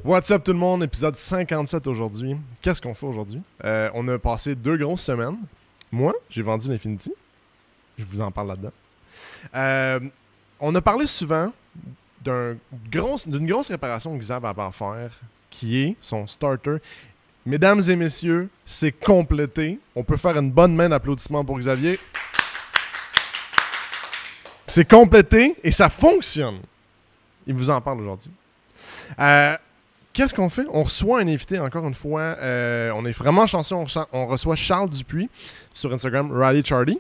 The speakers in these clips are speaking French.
What's up tout le monde, épisode 57 aujourd'hui. Qu'est-ce qu'on fait aujourd'hui? On a passé 2 grosses semaines. Moi, j'ai vendu l'Infinity. Je vous en parle là-dedans. On a parlé souvent d'une grosse réparation que Xav avait à faire, qui est son starter. Mesdames et messieurs, c'est complété. On peut faire une bonne main d'applaudissement pour Xavier. C'est complété et ça fonctionne. Il vous en parle aujourd'hui. Qu'est-ce qu'on fait? On reçoit un invité, encore une fois. On est vraiment chanceux. On reçoit Charles Dupuis sur Instagram, Rally Charlie,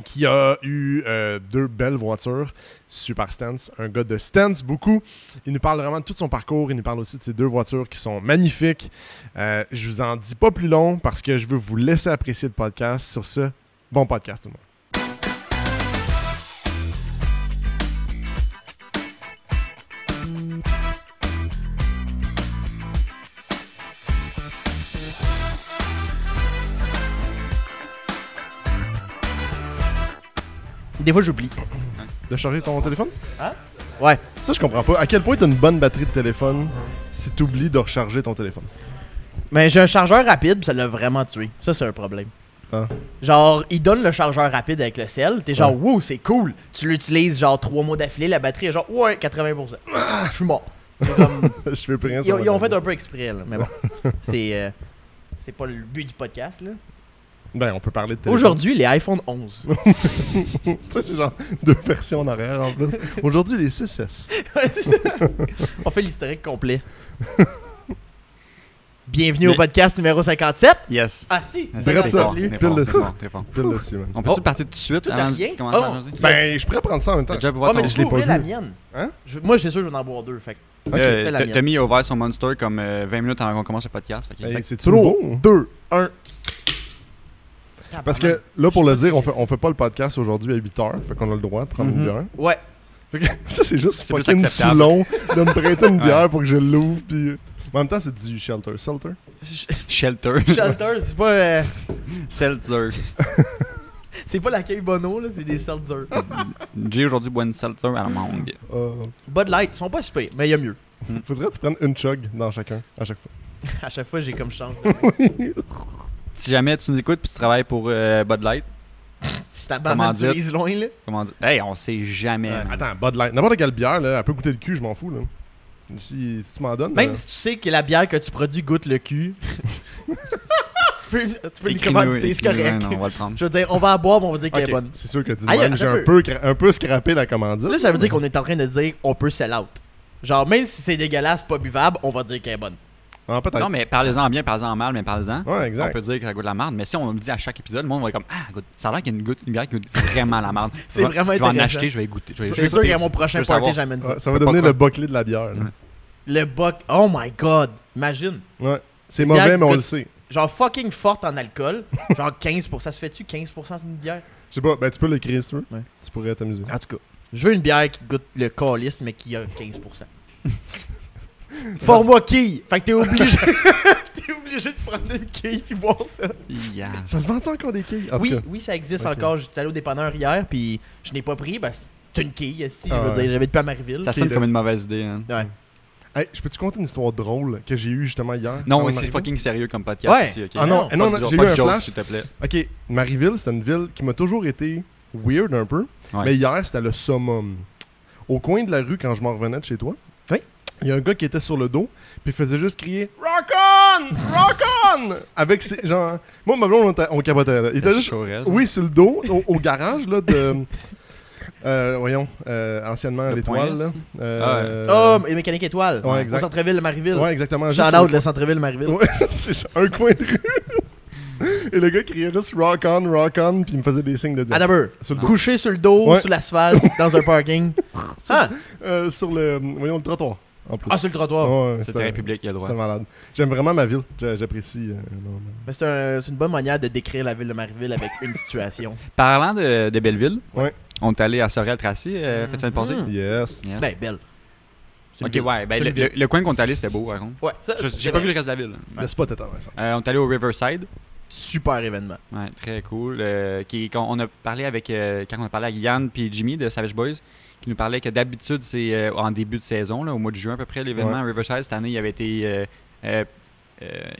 qui a eu 2 belles voitures, super stance. Un gars de stance, beaucoup. Il nous parle vraiment de tout son parcours. Il nous parle aussi de ses 2 voitures qui sont magnifiques. Je vous en dis pas plus long parce que je veux vous laisser apprécier le podcast. Sur ce, bon podcast tout le monde. Des fois, j'oublie. De charger ton téléphone? Hein? Ouais. Ça, je comprends pas. À quel point t'as une bonne batterie de téléphone si t'oublies de recharger ton téléphone? Mais j'ai un chargeur rapide, pis ça l'a vraiment tué. Ça, c'est un problème. Ah. Genre, il donne le chargeur rapide avec le sel. T'es genre, wow, c'est cool. Tu l'utilises genre 3 mois d'affilée, la batterie est genre, ouais, 80%. Je suis mort. C'est comme... Je fais plus rien. Ils ont fait un peu exprès, là. Mais bon. C'est pas le but du podcast, là. Ben, on peut parler de téléphone. Aujourd'hui, les iPhone 11. Tu sais, c'est genre 2 versions en arrière en plus. Aujourd'hui, les 6S. On fait l'historique complet. Bienvenue au podcast numéro 57. Yes. Ah si, Direct ça. salut. Pile dessus. T'es fort. Pile dessus, man. On peut-tu Oh. partir tout de suite Tout à avant rien? de commencer Oh. à jaser? Ben, je pourrais prendre ça en même temps. T'as déjà pu Ah, voir mais ton... tu l'ai peux pas ouvrir vu. la mienne. Hein? Moi, c'est sûr, je vais en boire 2. Fait que fais la mienne. Tommy a ouvert son Monster comme 20 minutes avant qu'on commence le podcast. Fait Ben, que- c'est nouveau. 2, 1. Parce que là, pour le dire, on fait pas le podcast aujourd'hui à 8h. Fait qu'on a le droit de prendre une bière. Ouais. Fait que ça, c'est juste C'est plus fucking acceptable. Soulon de me prêter une bière Ouais. pour que je l'ouvre. Puis... En même temps, c'est du shelter. Selter? Shelter. Shelter, c'est pas Seltzer. c'est pas l'accueil Bono là, c'est des seltzer. Jay aujourd'hui boit une Seltzer à la mangue. Bud Light, ils sont pas super, mais il y a mieux. Faudrait que tu prennes une chug dans chacun, à chaque fois. À chaque fois, j'ai comme chance. Si jamais tu nous écoutes puis tu travailles pour Bud Light, Ta Comment banane tu dire? vises loin là. comment dire? Hey, on sait jamais. Ouais. man. Attends, Bud Light. N'importe quelle bière, là, elle peut goûter le cul, je m'en fous. Là. Si tu m'en donnes. Même si tu sais que la bière que tu produis goûte le cul, tu peux lui Écris-nous, commanditer, c'est écris-nous, correct. non, on va le prendre. Je veux dire, on va à boire, mais on va dire qu'elle est Ok, bonne. c'est sûr que dit de Aïe, même, j'ai un peu scrappé la commandite. Là, ça veut dire qu'on est en train de dire on peut sell out. Genre, même si c'est dégueulasse, pas buvable, on va dire qu'elle est bonne. Ah, peut-être. Non, mais parlez-en bien, parlez-en mal, mais parlez-en. Ouais, On exact. peut dire que ça goûte la merde, mais si on le dit à chaque épisode, le monde va être comme ah, goûte, ça a l'air qu'il y a une bière qui goûte vraiment la merde. C'est vraiment Je vais en intéressant. acheter, je vais goûter. Je vais C'est sûr goûter. qu'à mon prochain Je veux party, savoir. j'amène ça. Ouais, ça va Pas devenir quoi. le boclé de la bière. Là. Ouais. Le buck, oh my god, imagine. Ouais. C'est Une mauvais, bière mais on que- le sait. Genre fucking forte en alcool. Genre 15%. Ça se fait-tu 15% d'une bière? Je sais pas, ben tu peux l'écrire si tu veux. Ouais. Tu pourrais t'amuser. En tout cas, je veux une bière qui goûte le calice, mais qui a 15%. Format quille. Fait que t'es obligé. T'es obligé de prendre une quille puis boire ça. Yeah. Ça se vend encore des quilles? En tout Oui, cas. oui, ça existe Ok. encore. J'étais allé au dépanneur hier, puis je n'ai pas pris. Ben, c'est une quille, esti. Je Ah veux ouais. dire, j'habite pas à Marieville. Ça sonne comme une mauvaise idée. Hein. Ouais. Hey, je peux-te conter une histoire drôle que j'ai eue justement hier? Non, quand oui, on c'est arrivait? fucking sérieux comme podcast Ouais. ici, ok? Ah non, Non, non, Pas de- j'ai pas eu de un joke, flash. s'il te plaît. Ok, Marieville, c'était une ville qui m'a toujours été weird un peu. Ouais. Mais hier, c'était le summum. Au coin de la rue, quand je m'en revenais de chez toi, Oui. il y a un gars qui était sur le dos, puis il faisait juste crier Rock on! Rock on! Avec ses. Genre. Moi, ma blonde, on capotait là. Il était juste. Chaurel. Oui, sur le dos, au garage là, de. Voyons, anciennement Le l'étoile. Point Là. S? Oh, et Mécanique Étoile. ouais, exact. Au centre-ville de Marieville. Ouais, exactement. Shout juste out au- le centre-ville de Marieville. Ouais, c'est ça, un coin de rue. Et le gars criait juste rock on, puis il me faisait des signes de dire. Adabur. Sur le dos. Couché sur le dos, Ouais. sur l'asphalte, dans un parking. Ah, Sur le. Voyons, le trottoir. En plus. ah, sur le trottoir. Ouais, C'était République, il y a le droit. C'était malade. J'aime vraiment ma ville. J'apprécie. énormément. Ben, c'est une bonne manière de décrire la ville de Marieville avec une situation. Parlant de Belleville, Ouais. on est allé à Sorel-Tracy, fin de semaine passée. Yes. Yes. Ben, belle. C'est une Ok, ville. ouais, ben C'est une le, ville. le coin qu'on est allé, c'était beau, par contre. Ouais, ça, c'est J'ai pas vrai. vu le reste de la ville. Le spot est intéressant. On est allé au Riverside. Super événement. Ouais, très cool. Quand on a parlé avec quand on a parlé à Yann puis Jimmy de Savage Boys, qui nous parlait que d'habitude, c'est en début de saison, là, au mois de juin à peu près, l'événement à Riverside. Cette année, il avait été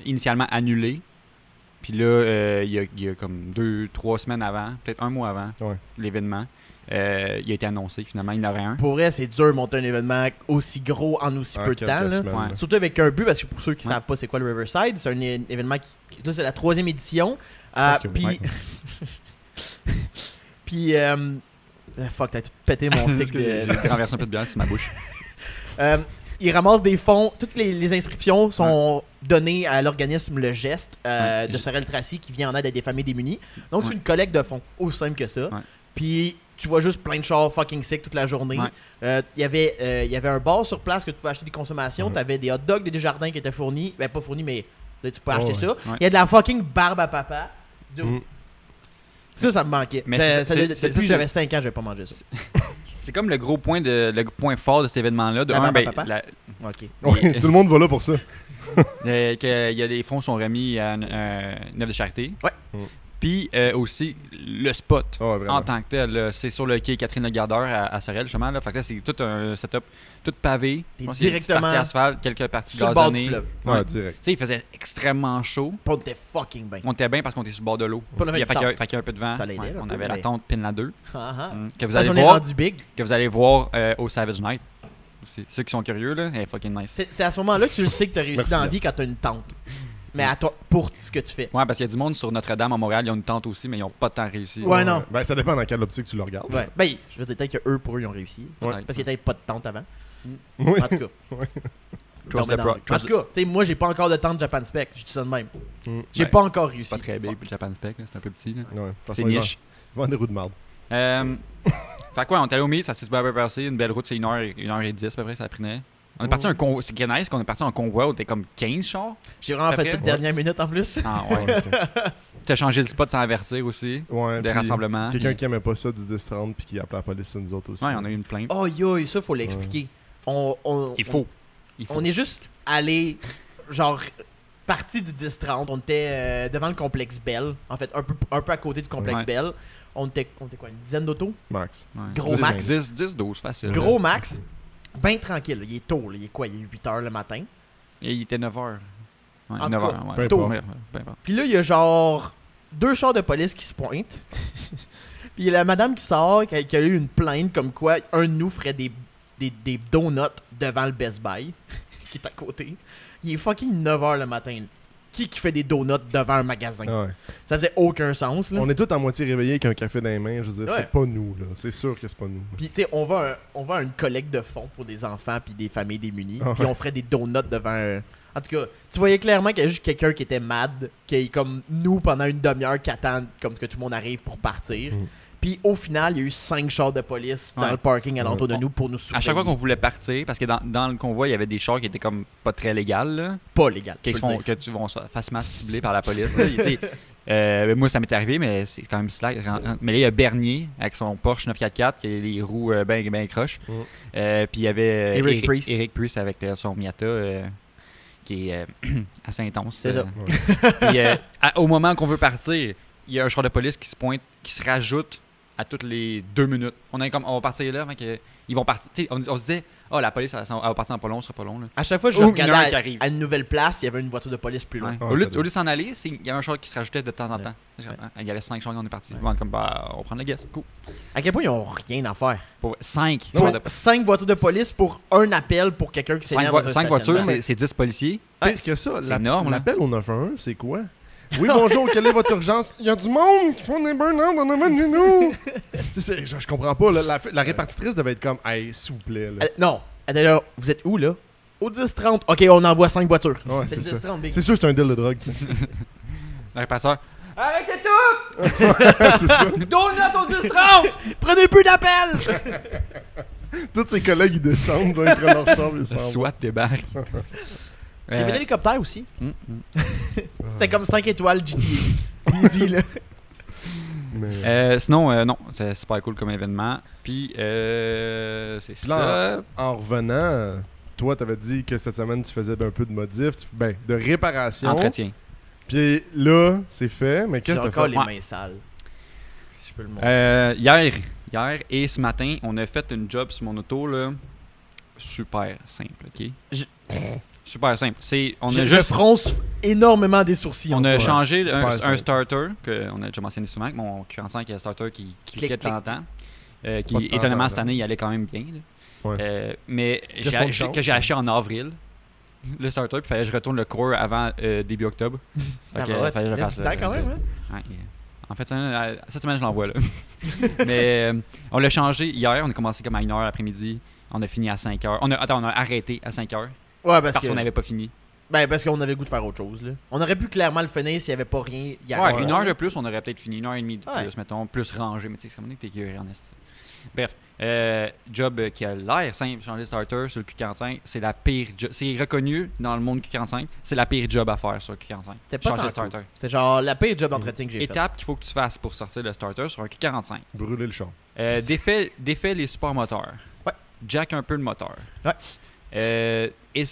initialement annulé. Puis là, il y a comme 2-3 semaines avant, peut-être un mois avant l'événement, il a été annoncé finalement, il y en aurait un. Pour vrai, c'est dur de monter un événement aussi gros en aussi peu de temps. Là. Ouais. Surtout avec un but, parce que pour ceux qui savent pas c'est quoi le Riverside, c'est un événement qui là, c'est la 3e édition. Puis... Puis... fuck, t'as tout pété mon stick de... J'ai renversé un peu de bière sur ma bouche. Ils ramassent des fonds. Toutes les inscriptions sont données à l'organisme Le Geste de Sorel Tracy qui vient en aide à des familles démunies. Donc, c'est une collecte de fonds. Aussi simple que ça. Puis, tu vois juste plein de chars fucking sick toute la journée. Il y avait un bar sur place que tu pouvais acheter des consommations. Tu avais des hot dogs des Desjardins qui étaient fournis. Ben, pas fournis, mais là, tu peux acheter ça. Il y a de la fucking barbe à papa. Ça me manquait. Mais depuis que j'avais 5 ans, j'avais pas mangé ça. C'est comme le point fort de cet événement-là. De un, tout le monde va là pour ça. qu'il y a des fonds qui sont remis à une œuvre de charité. Puis aussi, le spot en tant que tel, là, c'est sur le quai Catherine Le Gardeur à Sorel, justement. Là. Fait que là, c'est tout un setup, tout pavé. Directement. Parties asphalte, quelques parties sur gazonnées. Le bord du fleuve. Direct. Tu sais, il faisait extrêmement chaud. On était fucking bien. On était bien parce qu'on était sur le bord de l'eau. Fait qu'il y a un peu de vent. Ça l'aidait, on avait la tente Pinla 2. Que vous allez allez voir au Savage Night. Aussi. Ceux qui sont curieux, là, elle est fucking nice. C'est à ce moment-là que tu le sais que tu as réussi dans la vie quand tu as une tente. Mais à toi, pour ce que tu fais. Ouais, parce qu'il y a du monde sur Notre-Dame à Montréal, ils ont une tente aussi, mais ils n'ont pas tant réussi. Ouais, non. Ben, ça dépend dans quelle optique tu le regardes. Ouais. Ben, je veux dire, peut-être qu'eux, pour eux, ils ont réussi. Parce qu'il n'y avait pas de tente avant. Oui. En tout cas. En tout cas, moi, j'ai pas encore de tente Japan Spec. Je dis ça de même. J'ai pas encore réussi. C'est pas très big, le Japan Spec, c'est un peu petit. Là. Ouais, c'est niche. Vend des roues de marde. Fait quoi, on est allé au meet, ça s'est super bien passé. Une belle route, c'est 1h10 à peu près, ça prenait. On est parti en convoi. C'est nice qu'on est parti en convoi où t'es comme 15 chars. J'ai vraiment fait ça de dernière minute en plus. Ah ouais. T'as changé le spot sans avertir aussi. Ouais. Des rassemblements. Quelqu'un qui aimait pas ça du 10-30 puis qui a appelé la police sur nous autres aussi. Ouais, on a eu une plainte. Oh yo, ça faut l'expliquer. Il faut. On est juste allé, genre, parti du 10-30. On était devant le complexe Bell. En fait, un peu à côté du complexe Bell. On était quoi, une dizaine d'autos? Max. Ouais. Gros max. 10-12, facile. Gros max. Ben tranquille, là. Il est tôt, là. Il est quoi? Il est 8h le matin. Et il était 9h. Ouais, en 9h, tout cas, tôt. Puis là, il y a genre 2 chars de police qui se pointent. Puis il y a la madame qui sort, qui a eu une plainte comme quoi un de nous ferait des donuts devant le Best Buy, qui est à côté. Il est fucking 9h le matin. Qui fait des donuts devant un magasin? Ouais. Ça faisait aucun sens. Là. On est tous à moitié réveillés avec un café dans les mains. Je veux dire, c'est pas nous. Là. C'est sûr que c'est pas nous. Puis tu sais, on va à une collecte de fonds pour des enfants puis des familles démunies. Puis on ferait des donuts devant un... En tout cas, tu voyais clairement qu'il y avait juste quelqu'un qui était mad, qui est comme nous pendant une demi-heure qui attend comme que tout le monde arrive pour partir. Puis au final, il y a eu 5 chars de police dans le parking alentour de nous pour nous surveiller. À chaque fois qu'on voulait partir, parce que dans le convoi, il y avait des chars qui étaient comme pas très légales. Là, pas légales. Que tu vont facilement cibler par la police. Moi, ça m'est arrivé, mais c'est quand même slack. Mais là, il y a Bernier avec son Porsche 944 qui a les roues ben croches. Puis il y avait Eric Priest avec son Miata qui est assez intense. C'est ça. Puis, au moment qu'on veut partir, il y a un char de police qui se pointe, qui se rajoute à toutes les 2 minutes. On va partir là, ils vont partir. On se disait, la police, elle va partir dans pas long, ce sera pas long. Là. À chaque fois que je regardais à une nouvelle place, il y avait une voiture de police plus loin. Ouais. Au lieu de s'en aller, il y avait un char qui se rajoutait de temps en temps. Il y avait 5 chars, on est parti. On prend le guess. Cool. À quel point ils ont rien à faire? Pour 5 voitures de police pour un appel pour quelqu'un qui s'énerve. 5 voitures, c'est 10 policiers. Pire que ça, c'est énorme. L'appel au 911, c'est quoi? Oui, bonjour, quelle est votre urgence? Il y a du monde qui font des burn-out en avant de nous. Je comprends pas. Là, la répartitrice devait être comme, hey, s'il vous plaît. Là. Non, elle est là. Vous êtes où, là? Au 10-30. Ok, on envoie 5 voitures. Ouais, c'est ça. C'est sûr que c'est un deal de drogue. Le répartiteur. Arrêtez tout! C'est ça. Donut au 10-30! Prenez plus d'appels! Tous ses collègues, ils descendent, ils prennent leur chambre, ils s'en vont. SWAT débarque. Il y avait l'hélicoptère aussi. C'était comme 5 étoiles GTA. Easy, là. Sinon, non, c'est super cool comme événement. Puis, c'est ça. En revenant, toi, t'avais dit que cette semaine, tu faisais un peu de modif, de réparation. Entretien. Puis là, c'est fait, mais qu'est-ce que tu fais? J'ai encore les mains sales. Si je peux le montrer. hier. Et ce matin, on a fait une job sur mon auto, là. Super simple, OK? Super simple. Je fronce énormément des sourcils. On a changé Super simple. un starter, qu'on a déjà mentionné souvent, que mon Q45 est un starter qui cliquait de temps en temps. Qui, étonnamment, cette année, il allait quand même bien. Là. Ouais. Mais Question de chance, que j'ai acheté en avril, le starter, puis il fallait que je retourne le core avant début octobre. Fait que, fallait que je le fasse. Quand même, hein? Ouais, en fait, cette semaine, je l'envoie là. Mais on l'a changé hier. On a commencé comme à 1h l'après-midi. On a fini à 5h. On a arrêté à 5h. Ouais, parce qu'on n'avait pas fini. Ben, parce qu'on avait le goût de faire autre chose. Là. On aurait pu clairement le finir s'il n'y avait pas rien. Ouais, 1 heure de plus, on aurait peut-être fini. 1h30 de plus, mettons, plus rangé. Mais tu sais, c'est comme que t'es curieux, en est. Bref, job qui a l'air simple, changer de starter sur le Q45, c'est la pire job. C'est reconnu dans le monde Q45, c'est la pire job à faire sur le Q45. C'était pas changer de starter. starter. C'était genre la pire job d'entretien que j'ai fait. Étape qu'il faut que tu fasses pour sortir le starter sur un Q45. Brûler le champ. Défait les supports moteurs. Ouais. Jack un peu le moteur. Ouais.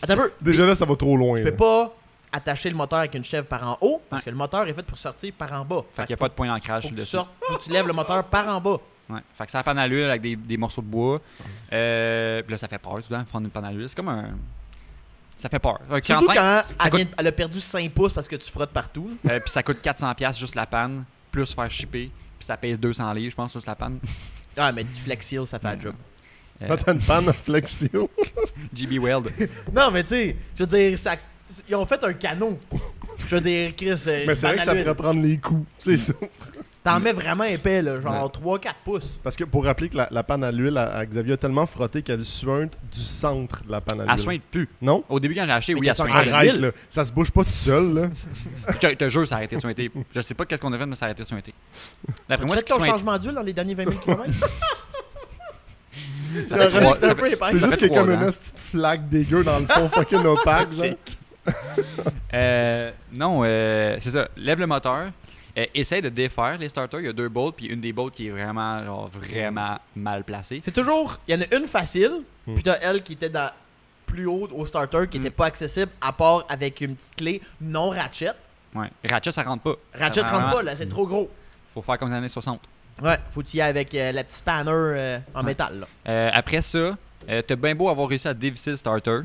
Attends un peu. Déjà là, ça va trop loin. Tu peux pas attacher le moteur avec une chèvre par en haut parce que le moteur est fait pour sortir par en bas. Fait qu'il n'y a pas de point d'ancrage faut sur que le tu sortes, faut que tu lèves le moteur par en bas. Ouais. Fait que ça a panne à l'huile avec des morceaux de bois. Puis là, ça fait peur, tu dois prendre une panne à l'huile. C'est comme un. Ça fait peur. Un Surtout 45, quand elle a perdu 5 pouces parce que tu frottes partout. Puis ça coûte 400$ juste la panne, plus faire shipper. Puis ça pèse 200 livres, je pense, juste la panne. Ah, mais du Flex Seal, ça fait la job. T'as une panne en flexio. GB Weld. Non, mais tu sais, je veux dire, ils ont fait un canot. Je veux dire, Chris. Mais c'est vrai que ça pourrait prendre les coups. C'est ça. T'en mets vraiment épais, là, genre 3-4 pouces. Parce que pour rappeler que la panne à l'huile, à Xavier a tellement frotté qu'elle suinte du centre de la panne à l'huile. Elle sointe plus. Non? Au début, quand j'ai acheté, oui, elle suinte. Arrête, là. Ça se bouge pas tout seul, là. Je te jure, ça a arrêté de suinter. Je sais pas qu'est-ce qu'on a fait, mais ça a arrêté de suinter. D'après moi, Tu ce fais qui ton suinte. changement d'huile dans les derniers 20 000 km? Ça fait C'est trois- un peu épais. C'est ça juste fait qu'il y a comme 3 une ans. petite flaque dégueu dans le fond fucking opaque, genre. Non, c'est ça. Lève le moteur. Essaye de défaire les starters. Il y a 2 bolts, puis une des bolts qui est vraiment, genre, vraiment mal placée. C'est toujours. Il y en a une facile, puis t'as elle qui était dans plus haut au starter, qui était pas accessible, à part avec une petite clé non ratchet. Ouais. Ratchet, ça rentre pas. Ratchet Ça, rentre vraiment, pas, là, c'est trop gros. Faut faire comme les années 60. Ouais, faut y aller avec la petite spanner en métal, là. Après ça, t'as bien beau avoir réussi à dévisser le starter.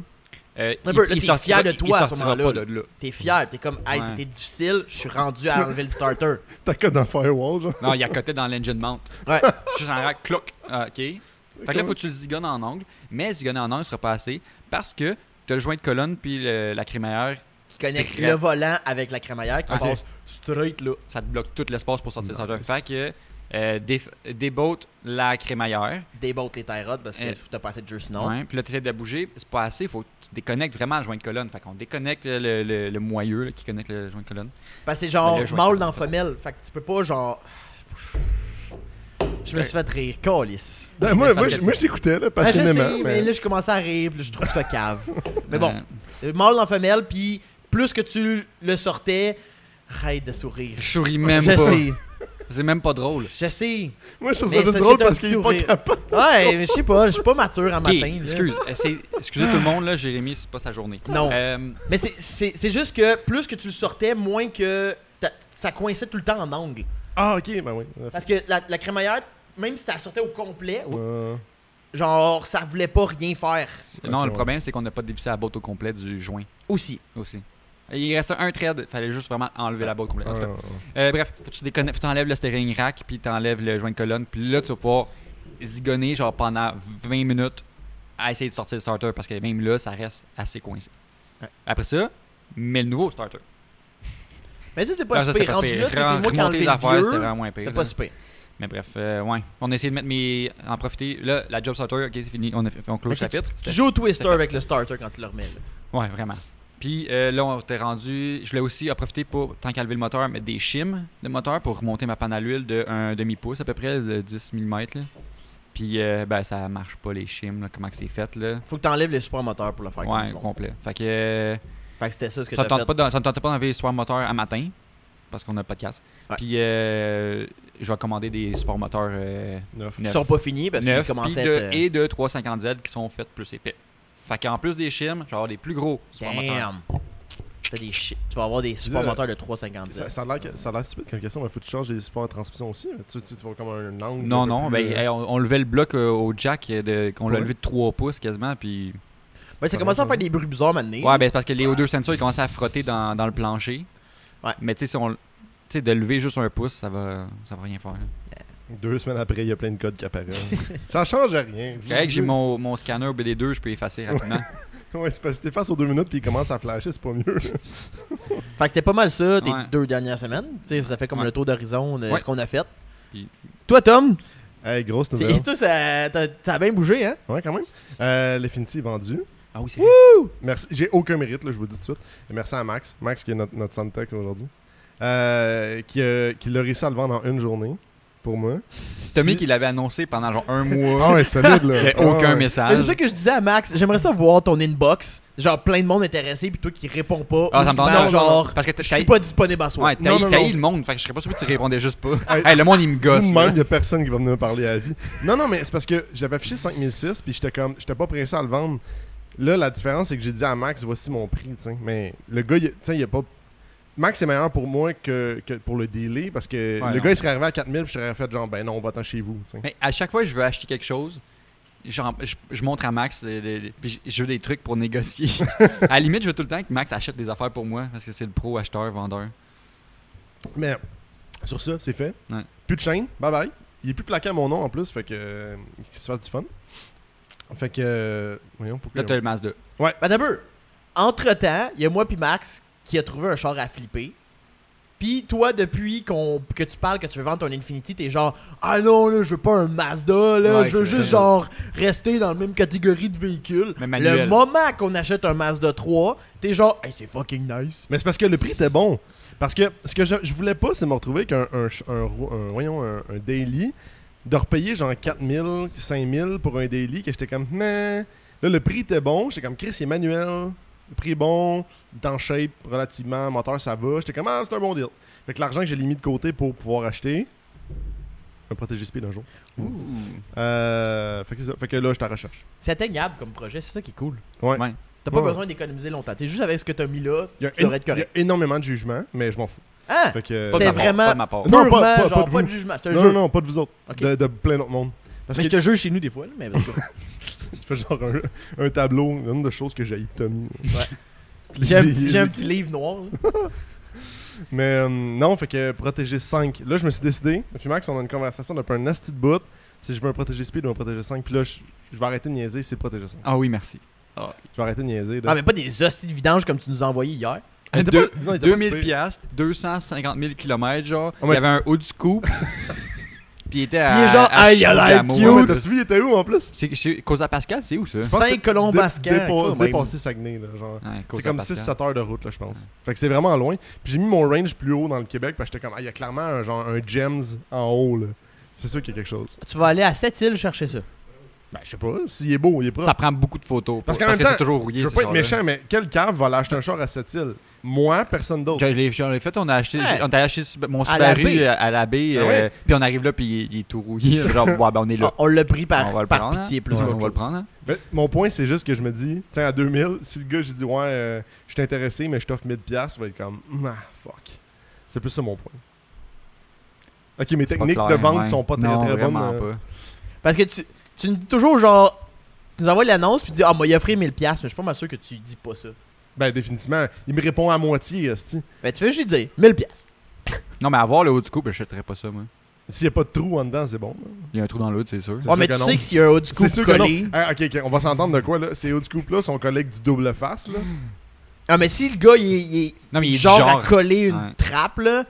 Là, t'es fier de toi à ce sortira moment-là. pas de là. T'es fier, t'es comme, hey, Ouais. c'était difficile, je suis rendu à enlever le starter. T'as quoi dans le firewall, genre? Non, il a coté dans l'engine mount. Ouais. Juste en rack, cloc. Ah, OK. Fait que là, faut que tu le zigonnes en angle. Mais zigonner en angle sera pas assez parce que t'as le joint de colonne puis la crémaillère. Qui connecte Très- le volant avec la crémaillère qui Ok. passe straight là. Ça te bloque tout l'espace pour sortir le starter. Fait que débotte la crémaillère. Débotte les tie rods parce que t'as pas assez de jeu sinon. Ouais. Puis là, tu essaies de bouger. C'est pas assez. Faut que tu déconnectes vraiment le joint de colonne. Fait qu'on déconnecte le moyeu là, qui connecte le joint de colonne. Parce que c'est genre Le joint. mâle dans femelle. Fait que tu peux pas genre. Je me suis fait rire, calice. Ben, moi, parce que je t'écoutais, là, Ben, je passionnément. sais, mais là je commençais à rire, puis là, je trouve ça cave. Mais bon, Euh, mâle dans femelle, puis plus que tu le sortais, arrête de sourire. je souris même Je pas. sais, C'est même pas drôle. je sais. Moi, je trouve Mais ça juste ça drôle fait un parce petit qu'il est pas sourire. capable. Ouais, mais je sais pas, je suis pas mature en Ok, matin. là. excusez tout le monde, là, Jérémy, c'est pas sa journée. Non. Euh, Mais c'est juste que plus que tu le sortais, moins que ça coinçait tout le temps en angle. Ah, ok, ben oui. Parce que la crémaillère, même si tu la sortais au complet, Euh, genre, ça voulait pas rien faire. non, Ok, le ouais. problème, c'est qu'on n'a pas dévissé la botte au complet du joint Aussi. aussi. Il restait un thread, fallait juste vraiment enlever la botte complète. En tout cas. euh, Bref, faut que tu déconnectes, faut que t'enlèves le steering rack, puis t'enlèves le joint de colonne, puis là, tu vas pouvoir zigonner genre pendant 20 minutes à essayer de sortir le starter, parce que même là, ça reste assez coincé. Ouais. Après ça, mets le nouveau starter. Mais ça, c'est pas Non, ça, super. c'était pas Rendu super. là, tu sais, c'est moi qui ai Remonter enlevé les le affaires, c'était vieux. vraiment moins pire. C'est là. pas super. Mais bref, ouais. On a essayé de mettre en profiter. Là, la job starter, ok, c'est fini. On clôt le Mais chapitre. Tu C'était- joues au Twister c'était fait. avec le starter quand tu le remets. Là. Ouais, vraiment. Puis là, on était rendu. Je voulais aussi en profiter pour, tant qu'à lever le moteur, mettre des shims de moteur pour remonter ma panne à l'huile de 1 demi-pouce à peu près, de 10 mm. Là. Puis ben, ça marche pas les shims, là, comment que c'est fait. Là. Faut que t'enlèves les super moteurs pour le faire. comme Ouais, du monde. complet. Fait que Fait que c'était ça ce que ça t'as me fait. tentait pas d'enlever les support moteurs à matin parce qu'on a pas de casse. Ouais. Puis je vais commander des support moteurs neuf. Ils sont pas finis parce qu'ils neufs, commencent puis à être. et de 350Z qui sont faits plus épais. Fait qu'en plus des shims, je vais avoir des plus gros support moteurs. Damn. Tu vas avoir des supports moteurs de 3,57. Ça a l'air stupide comme question, mais faut que tu changes les supports de transmission aussi. Tu vois comme un angle. Non, plus, ben, on levait le bloc au jack, qu'on l'a levé de 3 pouces quasiment, puis... Ben, ça commençait à faire des bruits bizarres maintenant. Ouais, ben, parce que les O2 sensors, ils commençaient à frotter dans le plancher. Ouais. Mais tu sais, de lever juste 1 pouce, ça va rien faire. Là. 2 semaines après, il y a plein de codes qui apparaissent. Ça change rien. C'est vrai que j'ai mon scanner BD2, je peux effacer rapidement. Ouais, c'est parce que t'effaces aux 2 minutes puis il commence à flasher, c'est pas mieux. Fait que c'était pas mal ça, tes Ouais. 2 dernières semaines. Tu sais, ça fait comme le tour d'horizon de ce qu'on a fait. Puis- Toi, Tom, Hey, grosse nouvelle. toi, t'as bien bougé, hein? Ouais, quand même. L'Infinity est vendu. Ah oui, c'est vrai. Merci. J'ai aucun mérite, là, je vous le dis tout de suite. Et merci à Max. Max, qui est notre Santec aujourd'hui. Qui l'a réussi à le vendre en une journée. Pour moi. Tommy qui l'avait annoncé pendant genre 1 mois. Ah ouais, solide, là. Il y a Ah aucun ouais. Mais message. c'est ça que je disais à Max. J'aimerais ça voir ton inbox. Genre plein de monde intéressé, puis toi qui réponds pas. Ah, ou ça qui me tente- marque non, genre, Parce que je suis pas disponible à soir. Ouais, Non, non, t'haïs non. le monde, fait que je serais pas sûr que tu répondais juste pas. Hey, Hey, le monde, il me gosse. Tout de là. même, il y a personne qui va venir me parler à la vie. Non, mais c'est parce que j'avais affiché 5006 puis j'étais pas pressé à le vendre. Là, la différence, c'est que j'ai dit à Max, voici mon prix, tu sais. Mais le gars, il a pas... Max est meilleur pour moi que pour le délai parce que Ouais, le non. gars, il serait arrivé à 4000 puis je serais fait genre, ben non, on va-t'en chez vous, tu sais. Mais à chaque fois que je veux acheter quelque chose, genre, je montre à Max, puis je veux des trucs pour négocier. À la limite, je veux tout le temps que Max achète des affaires pour moi, parce que c'est le pro acheteur, vendeur. Mais sur ça, c'est fait. Ouais. Plus de chaîne, bye bye. Il est plus plaqué à mon nom en plus, fait que qu'il se fasse du fun. Fait que voyons pourquoi. Là, t'as le Mazda. Ben t'as peu. Entre-temps, il y a moi puis Max qui a trouvé un char à flipper. Puis toi, depuis que tu parles que tu veux vendre ton Infinity, t'es genre ah non là, je veux pas un Mazda là, Ouais, je veux c'est juste ça. genre rester dans la même catégorie de véhicules. Mais manuel. Le moment qu'on achète un Mazda 3, t'es genre hey, c'est fucking nice. Mais c'est parce que le prix était bon. Parce que ce que je voulais pas, c'est me retrouver avec un daily, de repayer genre 4000, 5000 pour un daily, que j'étais comme, mais là le prix était bon, j'étais comme, Chris, il est manuel, le prix est bon, il est en shape relativement, moteur ça va, j'étais comme, ah, c'est un bon deal. Fait que l'argent que j'ai mis de côté pour pouvoir acheter, un protégé speed un jour. Fait que c'est ça, fait que là, je suis à la recherche. C'est atteignable comme projet, c'est ça qui est cool. Ouais. Ouais. T'as pas Ouais. besoin d'économiser longtemps. T'es juste avec ce que t'as mis là, Il y a tu devrais être il y a correct. énormément de jugement, mais je m'en fous. Ah! Fait que, Pas de C'était ma part, vraiment- pas de ma part. Non, Purement, pas genre de pas vous. de jugement. Te non, jure. non, pas de vous autres, Ok. de plein d'autres monde. Parce Mais que je te juge chez nous des fois, là, mais je fais genre un tableau, une nombre de choses que j'ai de Tommy. Puis j'ai un petit livre noir. là. Mais non, fait que protéger 5. Là, je me suis décidé. Puis Max, on a une conversation depuis un nasty de bout. Si je veux un protégé speed ou un protégé 5. Puis là, je vais arrêter de niaiser, c'est le protégé 5. Ah oui, merci. Je vais arrêter de niaiser. Là. Ah, mais pas des hosties de vidange comme tu nous as envoyé hier. Il était Deux- pas- non, il était pas 2000 super. piastres, 250 000 km, genre. Oh, Il y avait un haut du scoop. Puis il était Puis il est genre, hey, il a l'air Chicamo. cute. Ouais, mais t'as-tu vu, il était où en plus? C'est Cosa Pascal, c'est où ça? Je pense que c'est Saint-Colomb-Pascal, quand même. Dépassé Saguenay, là. Genre. Ouais, C'est Cosa comme Pascal. 6-7 heures de route, là, je pense. Fait que c'est vraiment loin. Puis j'ai mis mon range plus haut dans le Québec. Parce que j'étais comme, il y a clairement un Gems en haut, là. C'est sûr qu'il y a quelque chose. Tu vas aller à Sept-Îles chercher ça. Ben, je sais pas. S'il est beau, il est propre. Ça prend beaucoup de photos. Parce Parce, qu'en même que temps, c'est toujours rouillé. Je veux ces pas être chars-là. méchant, mais quel cave va aller acheter un char à cette île? Moi, personne d'autre. J'en ai fait, on a acheté, Ouais. on a acheté mon À la Subaru baie. à la baie, Ah ouais? puis on arrive là, puis il est tout rouillé. Genre, ouais, ben on est là. On l'a pris par, On va le par prendre, pitié hein? plus Ouais, qu'autre on va le chose. prendre. Hein? Mais mon point, c'est juste que je me dis, tiens, à 2000, si le gars, j'ai dit, ouais, je suis intéressé, mais je t'offre 1000$, il va être comme, ah, fuck. C'est plus ça mon point. Ok, mes C'est pas techniques clair, de vente ouais. sont pas très Non, très bonnes. vraiment pas. Parce que tu me dis toujours genre. Tu nous envoies l'annonce puis tu dis ah moi il a offert 1000$, mais je suis pas mal sûr que tu dis pas ça. Ben, définitivement, il me répond à moitié, esti. Ben tu fais juste lui dire 1000$. Non, mais avoir le haut du couple, j'achèterais pas ça, moi. S'il n'y a pas de trou en dedans, c'est bon. là. Il y a un trou dans l'autre, c'est sûr. C'est Ouais, sûr mais que tu non. sais que s'il y a un haut du coup C'est sûr que non. collé. Ah, ok, on va s'entendre de quoi, là. Ces hauts du couple, là, son collègue du double face, là. Ah mais si le gars il est Non, mais il est genre, du genre. à coller une Ouais. trappe là,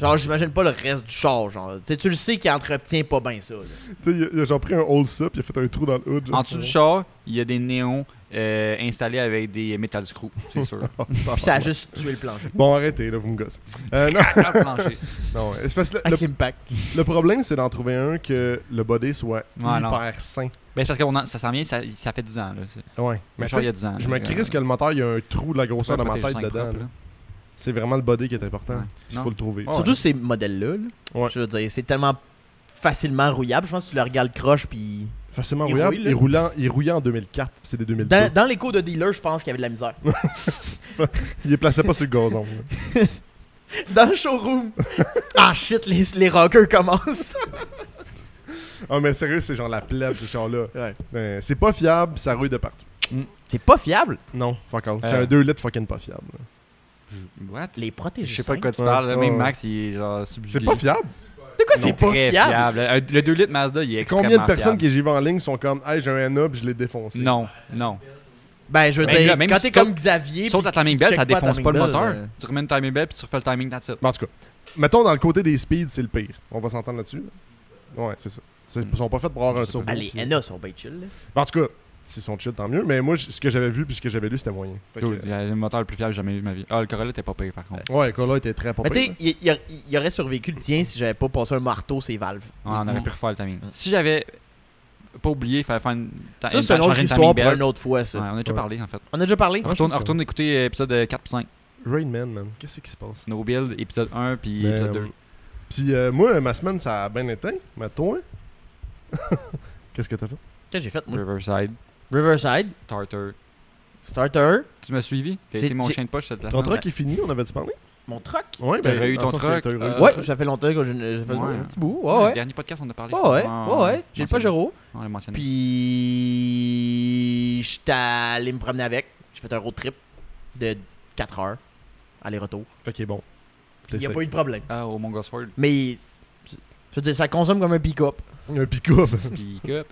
genre j'imagine pas le reste du char genre. Tu le sais qu'il entretient pas bien ça. Là. Tu sais, il a genre pris un hold ça, puis il a fait un trou dans le hood. genre. En dessous du char, il y a des néons installés avec des metal screws, c'est sûr. Puis ça a juste tué le plancher. Bon, arrêtez, là, vous me gossez. Non, Dans le plancher. non, ouais. C'est parce que Avec l'impact. le problème, c'est d'en trouver un que le body soit Ouais, non. hyper sain. Ben, c'est parce que ça s'en vient, ça fait 10 ans. Là. Ouais. Le Mais char, il y tu a sais, 10 ans. je me crisse que le moteur, il y a un trou de la grosseur de ma tête dedans. là. C'est vraiment le body qui est important. Ouais. Il Non. faut le trouver. Ouais. Surtout ces modèles-là. Là. Ouais. Je veux dire, c'est tellement facilement rouillable. Je pense que tu le regardes croche, puis... Facilement Il rouillable. rouille, là. Il roulait en 2004, puis c'est des 2002. Dans les cours de dealer, je pense qu'il y avait de la misère. Il les plaçait pas sur le gazon. Là. Dans le showroom. Ah shit, les rockers commencent. Ah, mais sérieux, c'est genre la plèbe, ce char-là. Ouais. Ben, c'est pas fiable, ça rouille de partout. C'est pas fiable. Non, fuck all. C'est un 2 litres fucking pas fiable. Là. What? Les protégés. Je sais pas de quoi tu Ouais, parles. Là. Même ouais. Max, il est genre subjugué. C'est pas fiable. De quoi Non, c'est pas très fiable? Le 2 litres Mazda, il est extrêmement Combien de personnes fiable. que j'y vais en ligne sont comme « Hey, j'ai un NA puis je l'ai défoncé. » Non. Ben, je veux Même dire, là, même quand si t'es tu comme Xavier. Saute puis la timing tu belt, checkes ça défonce pas le timing moteur. belt, Tu remets une timing belt puis tu refais le timing, that's it. En tout cas, mettons dans le côté des speeds, c'est le pire. On va s'entendre là-dessus. Là. Ouais, c'est ça. Ils sont pas faits pour avoir un turbo. Ah, les puis- NA sont bien chill. Là. En tout cas, s'ils sont chill, tant mieux. Mais moi, ce que j'avais vu puis ce que j'avais lu, c'était moyen. Fait que, Dude, il y a le moteur le plus fiable que j'ai jamais eu de ma vie. Ah, le Corolla était pas pire par contre. ouais, le Corolla était très pas Mais tu pire. sais, il aurait survécu le tien si j'avais pas passé un marteau ses valves. Ouais, on aurait pu refaire le timing. Si j'avais pas oublié, il fallait faire une. Ça, c'est une autre histoire pour une autre fois, ça. Ouais, on a déjà Ouais. parlé en fait. On a déjà parlé? Ah, je pense que Retourne écouter épisode 4 et 5. Rain Man, qu'est-ce qui se passe? No Build, épisode 1 puis Mais, épisode 2. Puis moi, ma semaine, ça a bien été. Mais toi? Qu'est-ce que t'as fait? Qu'est-ce que j'ai fait, moi? Riverside. Riverside, Starter. Starter, Tu m'as suivi? T'as J'ai- été mon j'ai- chien de poche cette Ton semaine. truck est fini, on avait-tu parlé? mon truck. Ouais, T'aurais eu ton dans le sens que truck, t'as eu euh, le- Ouais, ça fait longtemps que j'ai fait Ouais. un petit bout. Le Ouais, ouais. dernier podcast, on a parlé. Ouais. J'ai le Pajero. On l'a mentionné. Puis, j'étais allé me promener avec. J'ai fait un road trip de 4 heures, aller-retour. Fait qu'il est bon. Il n'y a pas eu de problème. Ah, au Mongosford. Mais, je veux dire, ça consomme comme un pick-up. Un pick-up. Puis cup.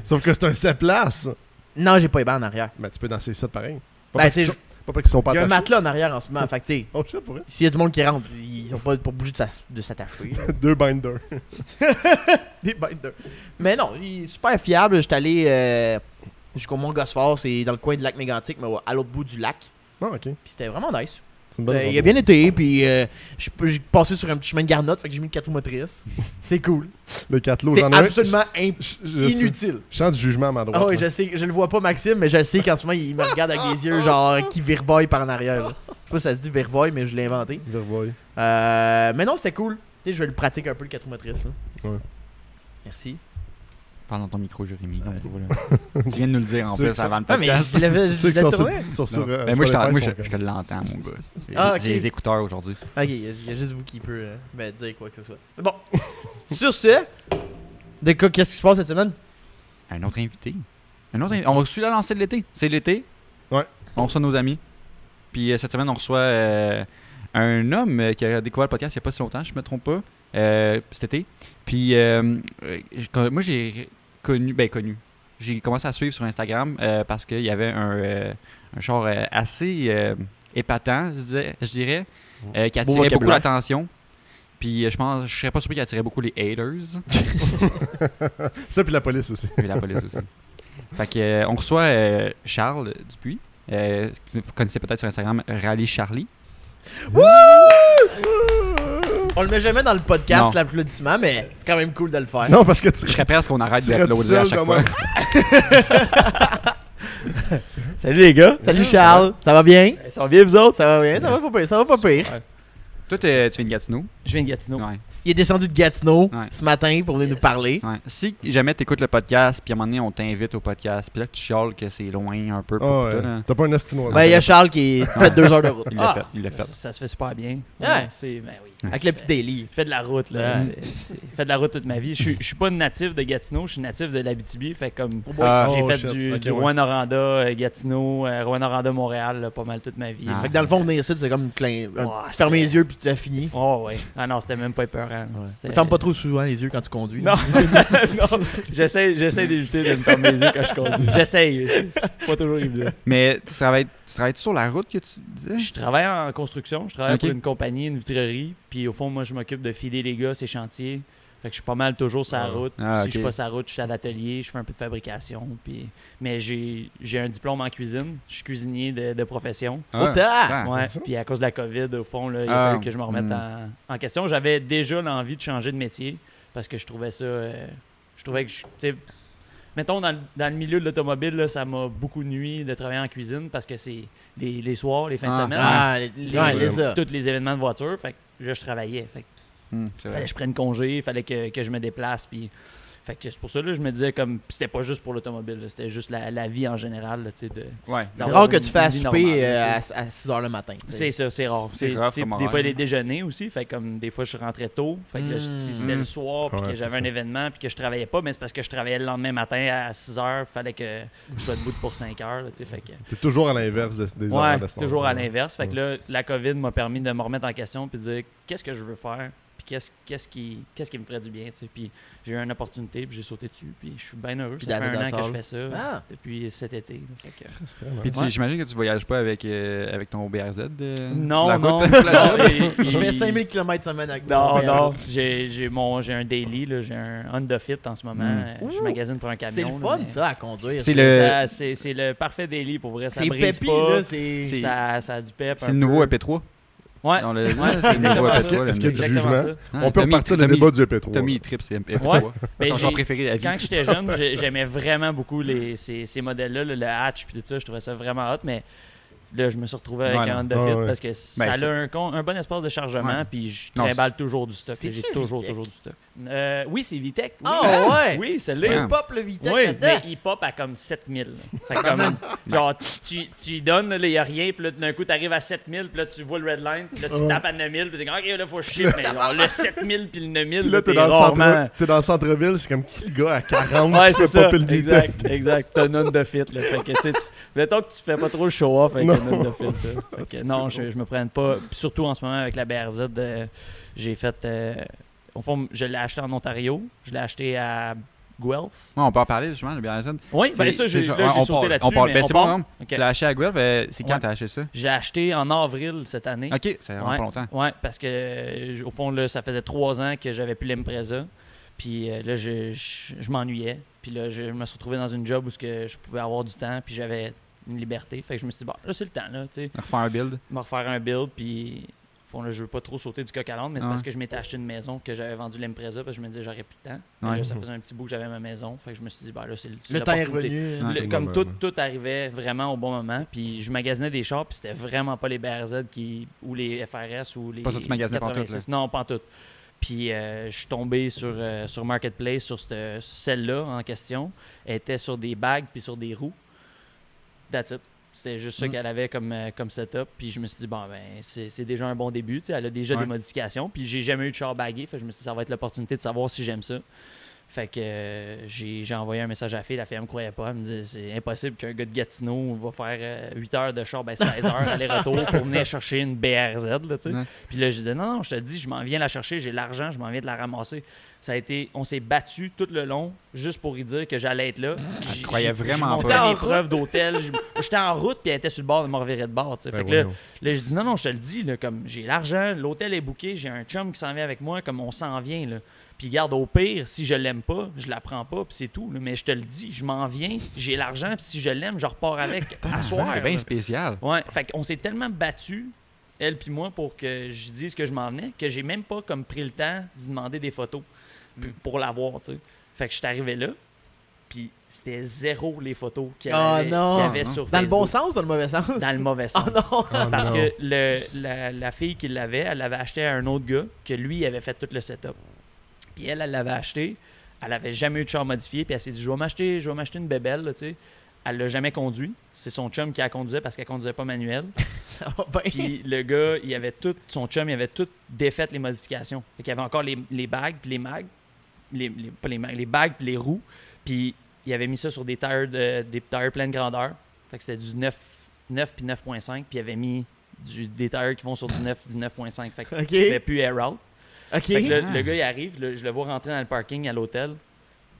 Sauf que c'est un 7 places. Non, j'ai pas les bancs en arrière. Mais tu peux danser ça pareil. Ben, c'est- pas parce qu'ils sont pas Il y a un attachés. matelas en arrière en ce moment. Fait que, tu sais, Oh shit, pour vrai. s'il y a du monde qui rentre, ils sont pas pour bouger de s'attacher. 2 binders. Des binders. Mais non, il est super fiable. J'étais allé jusqu'au Mont Gosford, c'est dans le coin du lac Mégantic, mais à l'autre bout du lac. Ah, ok. Puis c'était vraiment nice. C'est une bonne Il a bien été, puis j'ai passé sur un petit chemin de garnotte, fait que j'ai mis le 4 roues motrices. C'est cool. Le 4 lots, C'est j'en ai un. absolument Je sais. inutile. Je sens du jugement à ma droite. Ah oui, là. je sais, je le vois pas Maxime, mais je sais qu'en ce moment il me regarde avec des yeux genre qui virvoille par en arrière. Là. Je sais pas si ça se dit virvoille, mais je l'ai inventé. Vervoille. Mais non, c'était cool. Tu sais, je vais le pratiquer un peu le 4 roues motrices. Là. Ouais. Merci. Parle dans ton micro, Jérémy. Tu viens de nous le dire en C'est plus ça. avant le Ah, mais podcast. je l'avais Ceux qui sont sur, tourné. Mais moi, Spotify sont je te l'entends, mon gars. Ah, ok. J'ai les écouteurs aujourd'hui. Ok, il y a juste vous qui peut dire quoi que ce soit. Bon, sur ce, de quoi, qu'est-ce qui se passe cette semaine? Un autre invité. On suit la lancée de l'été. C'est l'été. Ouais. On reçoit nos amis. Puis cette semaine, on reçoit un homme qui a découvert le podcast il n'y a pas si longtemps, je ne me trompe pas, cet été. Puis moi, j'ai connu. J'ai commencé à suivre sur Instagram parce qu'il y avait un genre assez épatant, je dirais, qui Beau attirait beaucoup vocabulaire. l'attention. Puis je serais pas surpris qu'il attirait beaucoup les haters. Ça, puis la police aussi. Et la police aussi. Fait que, on reçoit Charles Dupuis. Que vous connaissez peut-être sur Instagram, Rally Charlie. On le met jamais dans le podcast, Non. l'applaudissement, mais c'est quand même cool de le faire. Non, parce que tu Je serais prêt à ce qu'on arrête tu serais tout d'applaudir à seul chaque de fois. même. Salut les gars! Salut Charles, ça va bien? Ça va bien vous autres? Ça va bien, ça va pas pire, ça va pas pire. Toi, tu viens de Gatineau. Je viens de Gatineau. Ouais. Il est descendu de Gatineau Ouais. ce matin pour venir nous parler. Ouais. Si jamais tu écoutes le podcast, puis à un moment donné, on t'invite au podcast, puis là, que tu chiales que c'est loin un peu pour Ah toi. ouais. Là. T'as pas un estinois. Ben, il y a Charles qui fait 2 heures de route. Il l'a Ah, fait. Il l'a fait. Ça se fait super bien. Ouais. C'est, ben oui. Avec le petit daily. Je fais de la route, là. Ouais. J'ai fait de la route toute ma vie. Je suis pas natif de Gatineau, je suis natif de l'Abitibi. Fait comme Ah, j'ai oh, fait shit. du Ok, ouais. Rouyn-Noranda, Gatineau, Rouyn-Noranda, Montréal, là, pas mal toute ma vie. Ah. Fait que dans le fond, venir ici, c'est comme fermer les yeux puis tu as fini. Oh ouais. Ah non, c'était même pas épeurant. C'était- Ferme pas trop souvent les yeux quand tu conduis. Non, non. J'essaie d'éviter de me fermer les yeux quand je conduis. J'essaye. C'est pas toujours évident. Mais tu travailles sur la route que tu disais? Je travaille en construction, je travaille Ok. pour une compagnie, une vitrerie, puis au fond, moi, je m'occupe de filer les gars, ces chantiers. Fait que je suis pas mal toujours sur la route. Ah, Si je suis ok. pas sur la route, je suis à l'atelier, je fais un peu de fabrication. Mais j'ai un diplôme en cuisine. Je suis cuisinier de profession. Autant! Ah, Ouais. Puis à cause de la COVID, au fond, là, il Ah, a fallu que je me remette en question. J'avais déjà l'envie de changer de métier parce que je trouvais ça. Je trouvais que tu sais, mettons, dans le milieu de l'automobile, là, ça m'a beaucoup nui de travailler en cuisine parce que c'est les soirs, les fins de Ah, semaine. Ah, les- ouais, les ça. tous les événements de voiture. Fait que là, je travaillais. Fait que C'est je prenne congé, il fallait que je me déplace. Puis fait que c'est pour ça là, je me disais comme puis c'était pas juste pour l'automobile, là, c'était juste la vie en général là, tu sais de Ouais. C'est rare que une tu fasses vie souper normale, à 6h le matin. c'est ça, c'est rare. C'est rare T'sais, comme des fois horaire. les déjeuners aussi, fait comme des fois je rentrais tôt, fait que là, si c'était le soir puis Ouais, que c'est j'avais un ça. événement puis que je travaillais pas, mais c'est parce que je travaillais le lendemain matin à 6h, fallait que je sois debout pour 5 heures là, tu sais, fait que T'es toujours à l'inverse des horaires ouais, de ce toujours à temps-là. l'inverse. Fait que là, la COVID m'a permis de me remettre en question puis de dire qu'est-ce que je veux faire, puis qu'est-ce qui me ferait du bien, tu sais. Puis j'ai eu une opportunité, puis j'ai sauté dessus, puis je suis bien heureux. Puis Ça fait la un an tête que dans je le fais ça depuis cet été. Là. Fait que, C'est vraiment- Puis j'imagine que tu voyages pas avec ton BRZ non, sur la non, route, non, Je fais 5000 km semaine avec Non, mon père. non, j'ai un daily, là, j'ai un Honda Fit en ce moment. Je Ouh. magasine pour un camion. C'est le là, fun, mais ça, à conduire. C'est le- C'est le parfait daily pour vrai. Ça C'est brise pépi, pas. là. C'est... C'est- Ça a du pep. C'est le nouveau EP3. Ouais. On Ouais, c'est le nouveau exactement ça. EP3. Est-ce qu'il y a du Exactement jugement? ça. On peut repartir le débat du EP3. Tommy, il tripe, c'est MP3. Ouais. C'est son Ben, genre préféré à vie. Quand j'étais jeune, j'aimais vraiment beaucoup ces modèles-là, le hatch puis tout ça. Je trouvais ça vraiment hot, mais là, je me suis retrouvé avec Ouais, un non. Honda Fit Ouais. parce que Ben, ça a c'est- un bon espace de chargement, Ouais. puis je Non, trimballe toujours du stock. C'est-tu J'ai toujours VTEC? du stock. Oui, c'est VTEC. Oui. Ah ouais! Oui, c'est Tu là. peux pop le Vitec Oui, là-dedans. mais il pop à comme 7000. là. Fait que comme, genre, tu y donnes, il n'y a rien, puis là, d'un coup, tu arrives à 7000, puis là, tu vois le red line, puis là, tu tapes à 9000, puis t'es comme, OK, là, faut shit, mais genre, le 7000 puis le 9000, Puis là, t'es t'es dans, le rarement... t'es dans le centre-ville, c'est comme qui le gars à 40 Ouais, qui c'est fait ça. popper le Vitec? Exact. T'as un Honda Fit, là. Fait que, tu sais, mettons que tu fais pas trop le show-off avec Non. un Honda Fit, là. Fait que, non, je me prenne pas. Puis surtout en ce moment, avec la BRZ, j'ai fait... au fond, je l'ai acheté en Ontario. Je l'ai acheté à Guelph. Ouais, on peut en parler justement, le BRZ. Oui, ben C'est- ça, c'est- j'ai ouais, on sauté part- là-dessus, on part- mais ben, on c'est part. bon, non? Ok. Tu l'as acheté à Guelph, c'est quand Ouais. t'as acheté ça? J'ai acheté en avril cette année. Ok, ça fait vraiment pas longtemps. Ouais, parce que au fond, là, ça faisait 3 ans que j'avais plus l'Impreza. Puis là, je m'ennuyais. Puis là, je me suis retrouvé dans une job où je pouvais avoir du temps, puis j'avais une liberté. Fait que je me suis dit, bon, là, c'est le temps, là, tu sais, Refaire un build. me refaire un build. Puis, au fond, là, je veux pas trop sauter du coq à l'âne, mais c'est Ouais. parce que je m'étais acheté une maison, que j'avais vendu l'Impreza, parce que je me disais, j'aurais plus de temps. Puis Ouais. là, ça faisait un petit bout que j'avais ma maison. Fait que je me suis dit, bah là, c'est Le temps est l'opportunité. revenu. Ouais. C'est le Comme moment, tout arrivait vraiment au bon moment. Puis je magasinais des chars, puis c'était vraiment pas les BRZ ou les FRS ou les. Pas ça que tu magasinais pantoute, 86. Non, pas en tout. Puis je suis tombé sur Marketplace, sur celle-là en question. Elle était sur des bagues puis sur des roues. That's it. C'était juste ça qu'elle avait comme setup. Puis je me suis dit, bon, ben, c'est déjà un bon début. Tu sais, elle a déjà Ouais. des modifications. Puis j'ai jamais eu de char bagué. Fait que je me suis dit, ça va être l'opportunité de savoir si j'aime ça. Fait que j'ai envoyé un message à la fille me croyait pas. Elle me dit, c'est impossible qu'un gars de Gatineau va faire 8 heures de char, ben 16 heures aller-retour pour venir chercher une BRZ. Là, tu sais. Ouais. Puis là, je disais, non, je te dis, je m'en viens la chercher, j'ai l'argent, je m'en viens de la ramasser. On s'est battu tout le long juste pour y dire que j'allais être là. Je croyais vraiment Je pas. montais En mes route? preuves d'hôtel. J'étais en route, puis elle était sur le bord de me revirer de bord. Tu sais. Ben Fait que là, voyons. je dis, non, je te le dis, là, comme j'ai l'argent, l'hôtel est booké, j'ai un chum qui s'en vient avec moi, comme on s'en vient. Là. Puis garde, au pire, si je l'aime pas, je la prends pas, puis c'est tout. Là. Mais je te le dis, je m'en viens, j'ai l'argent, puis si je l'aime, je repars avec à soir. C'est bien là. spécial. Ouais, fait qu'on s'est tellement battu, elle puis moi, pour que je dise que je m'en venais, que j'ai même pas comme pris le temps d'y demander des photos pour l'avoir, tu sais. Fait que je suis arrivé là, puis c'était zéro les photos qu'il y avait, Oh non. qu'il y avait sur Dans le bon Facebook. sens ou dans le mauvais sens? Dans le mauvais Oh sens. non! Oh Parce non. que la fille qui l'avait, elle l'avait acheté à un autre gars, que lui avait fait tout le setup. Puis elle l'avait acheté, elle avait jamais eu de char modifié, puis elle s'est dit, je vais m'acheter une bébelle, là, tu sais. Elle l'a jamais conduit. C'est son chum qui la conduisait parce qu'elle conduisait pas manuel. Ça va bien. Puis le gars, son chum, il avait tout défait les modifications. Fait qu'il y avait encore les bagues puis les mags. Pas les mags, les bagues puis les roues. Puis il avait mis ça sur des tires pleine grandeur. Fait que c'était du 9 puis 9.5. Puis il avait mis des tires qui vont sur du 9 du 9.5. Fait que Ok. tu pouvais plus air out. Ok. Fait que le gars, il arrive. Je le vois rentrer dans le parking à l'hôtel.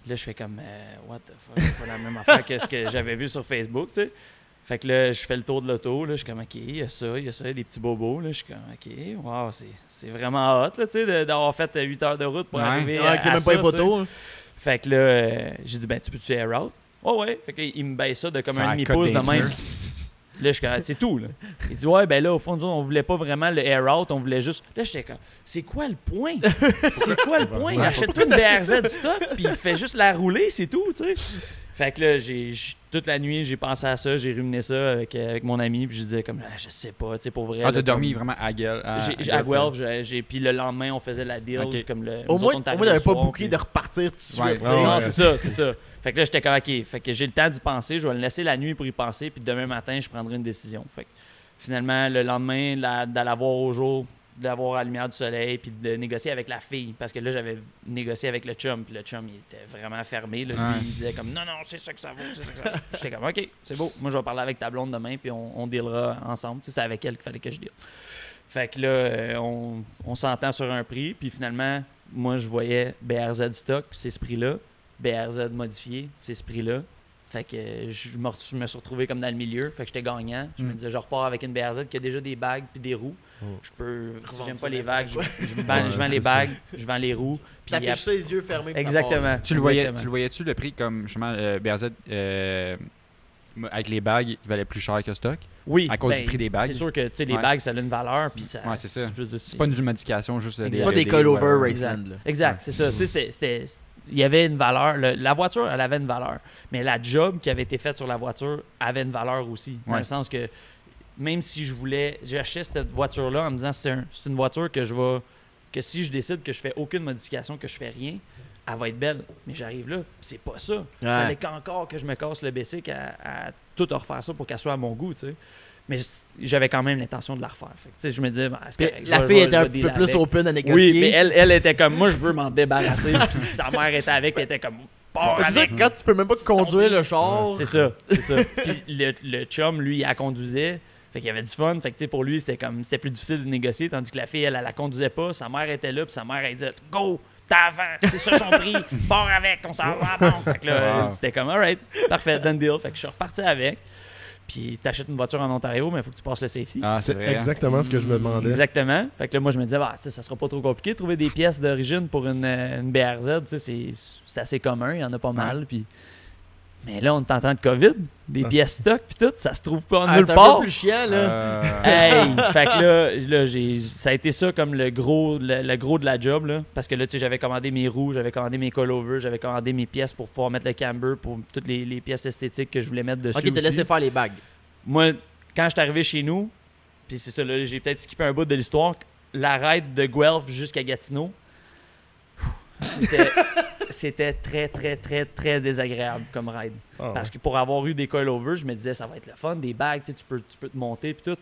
Là, je fais comme, what the fuck, c'est pas la même affaire que ce que j'avais vu sur Facebook, tu sais. Fait que là, je fais le tour de l'auto, là, je suis comme, OK, il y a ça, il y a des petits bobos, là, je suis comme, OK, wow, c'est vraiment hot, là, tu sais, d'avoir fait 8 heures de route pour Ouais. arriver Ouais, à c'est même ça, pas les tu sais. photos. Fait que là, j'ai dit, ben, tu peux-tu air out? Oh ouais, fait qu'il me baisse ça de comme Ça un a demi-pouce de coté même. pneus. Là, je suis comme, c'est tout, là. Il dit, ouais, ben là, au fond, nous autres, on voulait pas vraiment le air out, on voulait juste. Là, j'étais comme, c'est quoi le point? C'est quoi le point? Il achète une BRZ stock, puis il fait juste la rouler, c'est tout, tu sais. Fait que là, toute la nuit, j'ai pensé à ça, j'ai ruminé ça avec mon ami, puis je disais comme, je sais pas, tu sais, pour vrai. Ah, t'as dormi comme... vraiment à gueule. À Guelph, puis le lendemain, on faisait la deal. Okay. Comme au moins, on n'avait pas bouclé de repartir tout de suite. Ouais. Non, c'est ça. Fait que là, j'étais comme, OK, fait que j'ai le temps d'y penser, je vais le laisser la nuit pour y penser, puis demain matin, je prendrai une décision. Fait que finalement, le lendemain, d'aller voir au jour, d'avoir la lumière du soleil, puis de négocier avec la fille. Parce que là, j'avais négocié avec le chum, puis le chum, il était vraiment fermé. Là, puis il disait comme, non, c'est ça que ça vaut, c'est ça que ça vaut. J'étais comme, OK, c'est beau. Moi, je vais parler avec ta blonde demain, puis on dealera ensemble. Tu sais, c'est avec elle qu'il fallait que je deal. Fait que là, on s'entend sur un prix, puis finalement, moi, je voyais BRZ stock, c'est ce prix-là. BRZ modifié, c'est ce prix-là. Fait que je me suis retrouvé comme dans le milieu. Fait que j'étais gagnant. Je me disais, je repars avec une BRZ qui a déjà des bagues puis des roues. Je peux, si j'aime pas les bagues, je vends les bagues, je vends les roues. Puis t'affiches ça les yeux fermés. Exactement. Tu le voyais-tu le prix comme justement BRZ avec les bagues, il valait plus cher que stock? Oui. À cause du prix des bagues. C'est sûr que les bagues, ça a une valeur. Puis ça, c'est ça. C'est pas une modification, juste des pas des coilover Raceland. Exact, c'est ça. C'était il y avait une valeur. La voiture, elle avait une valeur. Mais la job qui avait été faite sur la voiture avait une valeur aussi. Dans le sens que même si j'achète cette voiture-là en me disant c'est une voiture que si je décide que je fais aucune modification, que je fais rien, elle va être belle. Mais j'arrive là, c'est pas ça. Il fallait qu'encore que je me casse le basic à tout refaire ça pour qu'elle soit à mon goût, tu sais. Mais j'avais quand même l'intention de la refaire. Fait que, je me disais, la fille était un petit peu plus open à négocier. Oui, mais elle était comme, moi, je veux m'en débarrasser. Puis sa mère était avec, elle était comme, c'est ça, quand tu peux même pas conduire le char. C'est ça. Puis le chum, lui, il la conduisait. Fait qu'il y avait du fun. Fait que, pour lui, c'était plus difficile de négocier. Tandis que la fille, elle la conduisait pas. Sa mère était là. Puis sa mère, elle disait, go, t'as avant. C'est ça son prix. Pars avec. On s'en va à bon. Fait que là, c'était comme, alright, parfait, done deal. Fait que je suis reparti avec. Puis t'achètes une voiture en Ontario, mais il faut que tu passes le safety. C'est exactement ce que je me demandais. Exactement. Fait que là, moi, je me disais, ça sera pas trop compliqué de trouver des pièces d'origine pour une BRZ. C'est assez commun, il y en a pas mal. Puis... Mais là, on est en temps de COVID, des pièces stock, puis tout, ça se trouve pas en nulle part. C'est un peu plus chiant, là. Hey! Fait que là ça a été ça comme le gros de la job, là. Parce que là, tu sais, j'avais commandé mes roues, j'avais commandé mes coilovers, j'avais commandé mes pièces pour pouvoir mettre le camber, pour toutes les pièces esthétiques que je voulais mettre dessus. Ok, t'as laissé faire les bagues. Moi, quand je suis arrivé chez nous, puis c'est ça, là, j'ai peut-être skippé un bout de l'histoire, la ride de Guelph jusqu'à Gatineau, c'était très, très, très, très désagréable comme ride. Parce que pour avoir eu des coilovers, je me disais, ça va être le fun, des bagues, tu peux te monter, puis tout.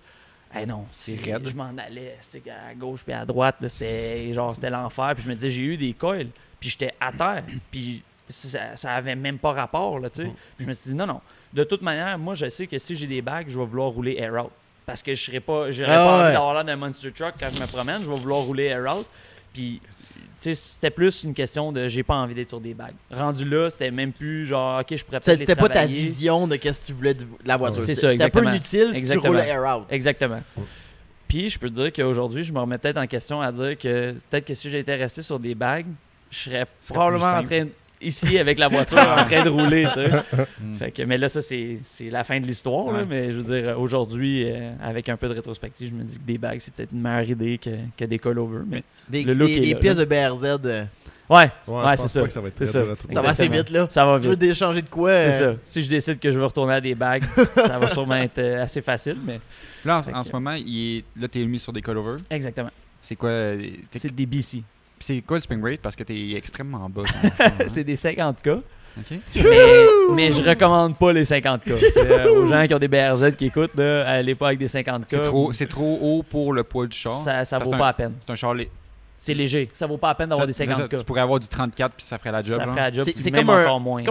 Non, je m'en allais, à gauche puis à droite, là, c'était l'enfer. Puis je me disais, j'ai eu des coils, puis j'étais à terre, puis ça avait même pas rapport, là, tu sais. Puis je me suis dit, non. De toute manière, moi, je sais que si j'ai des bagues, je vais vouloir rouler air out. Parce que j'aurais pas envie d'avoir l'air d'un monster truck quand je me promène, je vais vouloir rouler air out. Puis c'était plus une question de j'ai pas envie d'être sur des bagues. Rendu là, c'était même plus genre, ok, je pourrais peut-être C'était pas ta vision de qu'est-ce que tu voulais de la voiture. C'est ça, exactement. C'était un peu inutile si tu roules air out. Exactement. Puis je peux te dire qu'aujourd'hui, je me remets peut-être en question à dire que peut-être que si j'étais resté sur des bagues, je serais probablement en train ici avec la voiture en train de rouler, tu sais. Fait que, mais là, ça, c'est la fin de l'histoire, là, mais je veux dire, aujourd'hui, avec un peu de rétrospective, je me dis que des bagues, c'est peut-être une meilleure idée que des coilovers. Mais des pièces de BRZ. Ouais, c'est ça. ça. Que ça va être ça va assez vite, là. Ça va si tu veux déchanger de quoi. C'est ça. Si je décide que je veux retourner à des bagues, ça va sûrement être assez facile. Mais là, en ce moment, là, t'es mis sur des coilovers. Exactement. C'est quoi? C'est des BC. C'est quoi le spring rate? Parce que t'es extrêmement bas. C'est des 50K. Okay. Mais je recommande pas les 50K. Aux gens qui ont des BRZ qui écoutent, là, allez pas avec des 50K. C'est trop haut pour le poids du char. Ça vaut pas la peine. C'est un char... C'est léger. Ça vaut pas la peine d'avoir des 50K. Tu pourrais avoir du 34 puis ça ferait la job. Ça ferait la job. C'est comme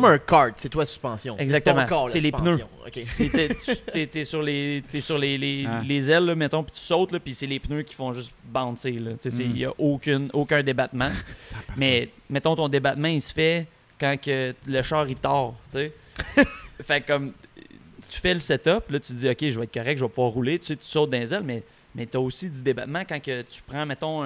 un kart. C'est toi suspension. Exactement. C'est les pneus. Okay. T'es sur les ailes, là, mettons, puis tu sautes, puis c'est les pneus qui font juste bouncer. Il n'y a aucun débattement. Mais mettons, ton débattement, il se fait quand que le char, il tord. Fait comme tu fais le setup, là, tu te dis, OK, je vais être correct, je vais pouvoir rouler. Tu sautes dans les ailes, mais tu as aussi du débattement quand que tu prends, mettons,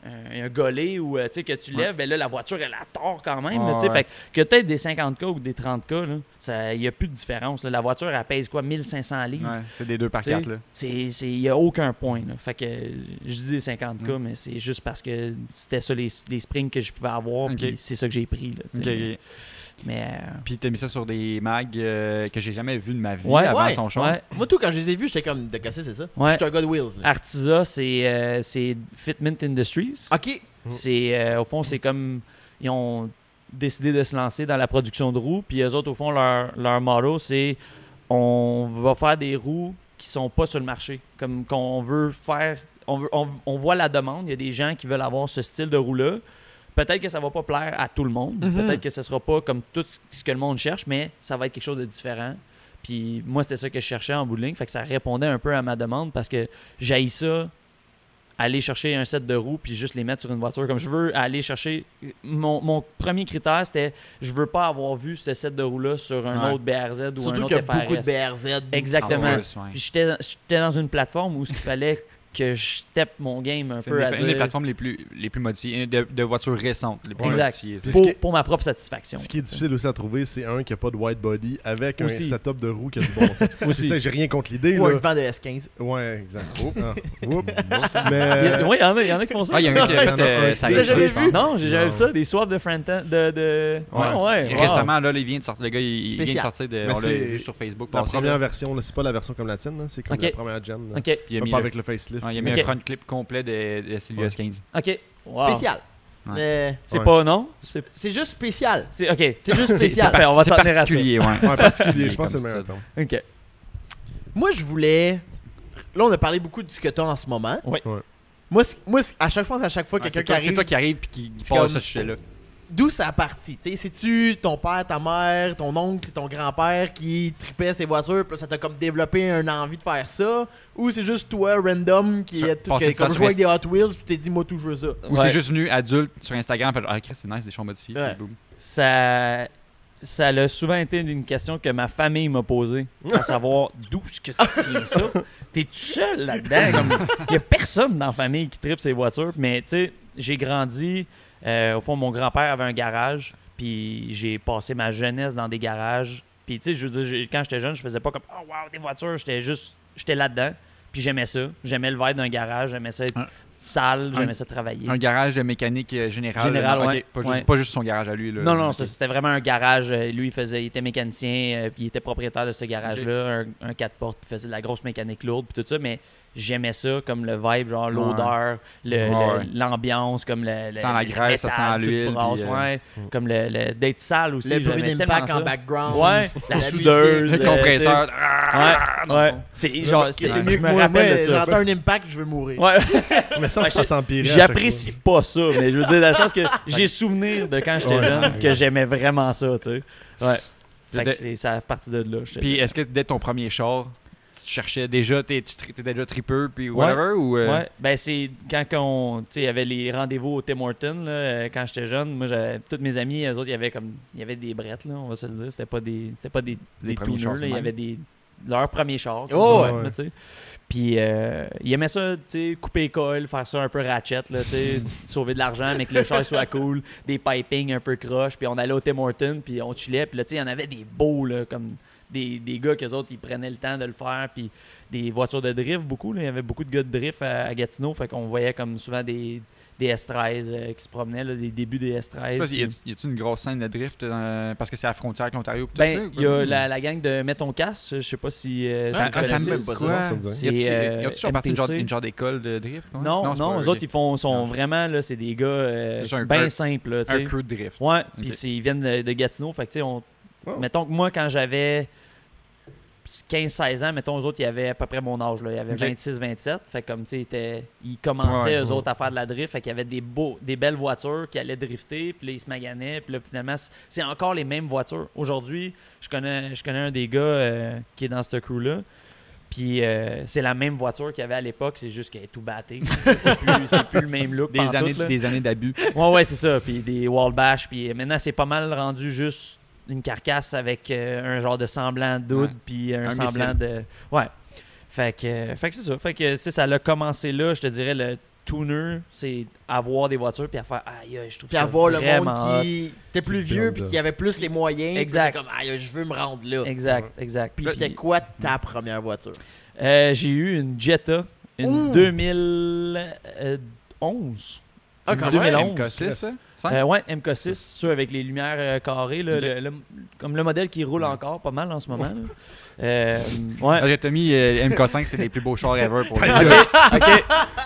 un golet ou que tu lèves, ben là, la voiture, elle a tort quand même. Là, fait que peut-être des 50K ou des 30K, il n'y a plus de différence. Là. La voiture, elle pèse quoi, 1500 livres? Ouais, c'est des 2x4. Il n'y a aucun point. Là. Fait que je dis des 50K, mais c'est juste parce que c'était ça les springs que je pouvais avoir, puis c'est ça que j'ai pris. Là, Mais Puis t'as mis ça sur des mags que j'ai jamais vu de ma vie Ouais, avant ouais, son show. ouais. Moi, tout, quand je les ai vus, j'étais comme, de casser, c'est ça? Ouais. J'étais un gars de Wheels. Là. Artisa, c'est Fitment Industries. Ok. C'est au fond, c'est comme ils ont décidé de se lancer dans la production de roues, puis eux autres, au fond, leur motto, c'est on va faire des roues qui sont pas sur le marché. Comme qu'on veut faire, on voit la demande, il y a des gens qui veulent avoir ce style de roue-là. Peut-être que ça va pas plaire à tout le monde, peut-être que ce sera pas comme tout ce que le monde cherche, mais ça va être quelque chose de différent. Puis moi, c'était ça que je cherchais en bout de ligne, fait que ça répondait un peu à ma demande parce que j'haïs ça, aller chercher un set de roues puis juste les mettre sur une voiture. Comme je veux aller chercher... Mon premier critère, c'était je veux pas avoir vu ce set de roues-là sur un autre BRZ ou Surtout un qu'il autre y a FRS. beaucoup de BRZ. Exactement. En plus, ouais. Puis j'étais dans une plateforme où il fallait que je step mon game un C'est peu à une dire... des plateformes les plus modifiées, de voitures récentes, les plus Exact. modifiées. Puis ce qui est- Pour ma propre satisfaction. Ce qui est difficile aussi à trouver, c'est un qui a pas de white body avec Aussi. un setup de roue qui a du bon sens. Aussi. Tu sais, j'ai rien contre l'idée. Ou un Là. vent de S15. Ouais, exact. Oups, Mais. Oui, il y en a qui font ça. Ah, il y a un qui a Il y en a fait un. ça Tu l'as jamais je pense. vu? Non, j'ai jamais Non. vu ça. Des swaps de front-end. Ouais. Récemment, là, il vient de sortir. Le gars, il vient de Spécial. sortir. Mais On l'a c'est vu sur Facebook. La passer, première là. version, là, c'est pas la version comme la tienne, là, c'est comme Ok. la première gen. Là. OK. Il a mis Pas le- avec le facelift. Ouais, il a mis Ok. un front clip complet de Silvia S15. OK. Wow. Spécial. Ouais. C'est Ouais. pas, non? C'est C'est juste spécial. OK. C'est juste C'est spécial. parfait, on va C'est s'en tenir à ça. particulier, ouais. Ouais, particulier, je pense que Comme c'est le meilleur ça. terme. OK. Moi, je voulais. Là, on a parlé beaucoup de ce que t'as en ce moment. Oui. Ouais. Moi, à chaque fois, Ouais, quelqu'un c'est qui toi- arrive. C'est toi qui arrive et qui C'est passe comme- ce sujet-là. D'où ça a parti? C'est-tu ton père, ta mère, ton oncle, ton grand-père qui tripait ses voitures, puis là, ça t'a comme développé une envie de faire ça? Ou c'est juste toi, random, qui Ça, est tout, passer qui comme quoi jouer avec sur des Hot Wheels, puis tu t'es dit, moi, tout, je veux ça? Ou Ouais. c'est juste venu adulte sur Instagram, fait ah, Chris, c'est nice, des choses modifiées. Ouais. puis boum. Ça a souvent été une question que ma famille m'a posée, à savoir d'où est-ce que tu tiens ça? T'es tout seul là-dedans? Il y a personne dans la famille qui tripe ses voitures. Mais tu sais, j'ai grandi, au fond, mon grand-père avait un garage, puis j'ai passé ma jeunesse dans des garages. Puis tu sais, je veux dire, quand j'étais jeune, je faisais pas comme « Oh wow, des voitures! » J'étais là-dedans, puis j'aimais ça. J'aimais le vibe d'un garage, j'aimais ça être Un- sale, j'aimais un- ça travailler. Un garage de mécanique générale. Général, non, ok, ouais. pas, Ouais. juste, pas juste son garage à lui. Là. Non, Ok. c'était vraiment un garage. Lui, il était mécanicien, puis il était propriétaire de ce garage-là, un 4 portes, puis faisait de la grosse mécanique lourde, puis tout ça, mais j'aimais ça, comme le vibe, genre l'odeur, Ouais. l'ambiance, comme le Sans la le graisse, ça métal, sent tout l'huile, brasse, puis, ouais. Comme d'être sale aussi, Le bruit j'aimais d'impact tellement en ça. background. Ouais, la La soudeuse. Le compresseur. Ouais, ouais. C'est genre, C'est je mieux que me moi. rappelle Moi, de ça. j'entends un impact, je veux mourir. Ouais. Mais ça, Ouais, ça s'empirait. J'apprécie pas ça, mais je veux dire, dans le sens que j'ai souvenir de quand j'étais Ouais. jeune que j'aimais vraiment ça, tu sais. Ouais. Fait que De- ça a parti de là. je te Puis dis. est-ce que dès ton premier char, tu cherchais déjà, t'étais déjà tripeux, puis whatever, ou... Ouais, ben c'est quand tu sais, il y avait les rendez-vous au Tim Hortons, là, quand j'étais jeune. Moi, j'avais tous mes amis, eux autres, il y avait des brettes, là, on va se le dire. C'était pas des Les premiers tuners, chars, là, il y c'est avait leur premier char. Oh, ouais. là, tu sais. Puis il aimait ça, tu sais, couper les coils, faire ça un peu ratchet, là, tu sais, sauver de l'argent, mais que le char soit cool, des pipings un peu croche. Puis on allait au Tim Hortons, puis on chillait. Puis là, tu sais, il y en avait des beaux, là, comme des gars qu'eux autres, ils prenaient le temps de le faire. Puis des voitures de drift, beaucoup. Là. Il y avait beaucoup de gars de drift à Gatineau. Fait qu'on voyait comme souvent des S13 qui se promenaient, là, des débuts des S13. Y a-tu une grosse scène de drift parce que c'est à la frontière avec l'Ontario? pis tout Ben, ça, il y a ou- la gang de Mets ton casque, je sais pas si Ça, vous ça me connaissez. dit pas quoi? ça me dit C'est, Y a-tu genre parti MTC? une genre d'école de drift? quoi? Non, c'est pas eux eux, autres, sont Non. vraiment, là, c'est des gars Juste un bien simples, là, tu un sais. crew de drift. Ouais, Ok. puis ils viennent de Gatineau, fait que, tu sais, Oh. mettons que moi, quand j'avais 15-16 ans, mettons, eux autres, ils avaient à peu près mon âge, là. Ils avaient Ok. 26-27, fait comme, tu sais, ils commençaient, Ouais, eux autres, à faire de la drift, fait qu'il y avait des belles voitures qui allaient drifter, puis là, ils se maganaient, puis là, finalement, c'est encore les mêmes voitures. Aujourd'hui, je connais un des gars qui est dans ce crew-là, puis c'est la même voiture qu'il y avait à l'époque, c'est juste qu'elle est tout battée. c'est plus le même look. pantoute, là. Des années d'abus. Ouais, c'est ça. Puis des wall bash. Puis maintenant, c'est pas mal rendu juste une carcasse avec un genre de semblant d'oud, Ouais. puis un Un semblant de. Ouais. Fait que c'est ça. Fait que, tu sais, ça a commencé là, je te dirais, le tuner, c'est avoir des voitures, puis à faire, aïe, je trouve Puis ça avoir le vraiment monde qui était plus Qui vieux build, puis qui avait plus les moyens. puis Exact. t'es comme, aïe, je veux me rendre là. hot. Exact. Puis c'était quoi ta première voiture? J'ai eu une Jetta, une Ouh. 2011. Ah, quand Une même. 2011. MK6, ça? Ouais, MK6, ceux avec les lumières carrées, là, comme le modèle qui roule encore pas mal en ce moment. Là. Ouais. Tommy, MK5, c'est les plus beaux chars ever pour lui. OK.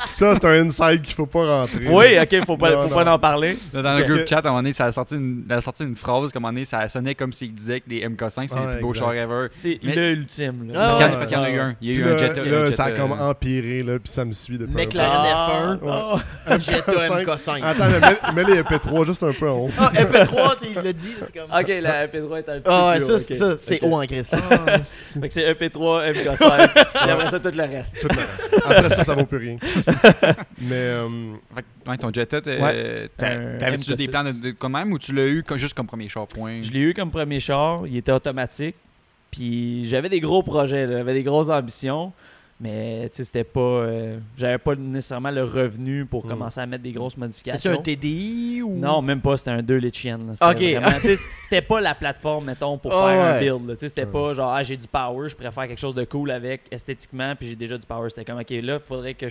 Ça, c'est un inside qu'il faut pas rentrer. Oui, OK, faut pas en parler. Dans le groupe chat, à un moment donné, ça a sorti une phrase, comme à un moment donné, ça sonnait comme s'il disait que les MK5, c'est les plus beaux chars ever. C'est l'ultime. Parce qu'il y en a eu un. Il y a eu un Jetta. Là, ça a comme empiré, là, puis ça me suit depuis McLaren F1, Jetta MK5. Attends, mets les MP3 juste un peu en haut. Ah, MP3, il l'a dit. C'est comme... OK, la MP3 est un petit Ah, peu plus haut. ça, c'est haut en Christ. Fait que c'est EP3, MK5, et après ça, tout le reste. Après ça vaut plus rien. Mais... Ouais, ton Jetta, t'avais-tu des plans de quand même ou tu l'as eu juste comme premier char, point? Je l'ai eu comme premier char, il était automatique, puis j'avais des gros projets, là, j'avais des grosses ambitions, mais tu sais, c'était pas... j'avais pas nécessairement le revenu pour commencer à mettre des grosses modifications. C'était un TDI ou... Non, même pas, c'était un 2 litres chienne. C'était pas la plateforme, mettons, pour faire un build. Là, c'était pas genre, j'ai du power, je pourrais faire quelque chose de cool avec esthétiquement, puis j'ai déjà du power. C'était comme, OK, là, il faudrait que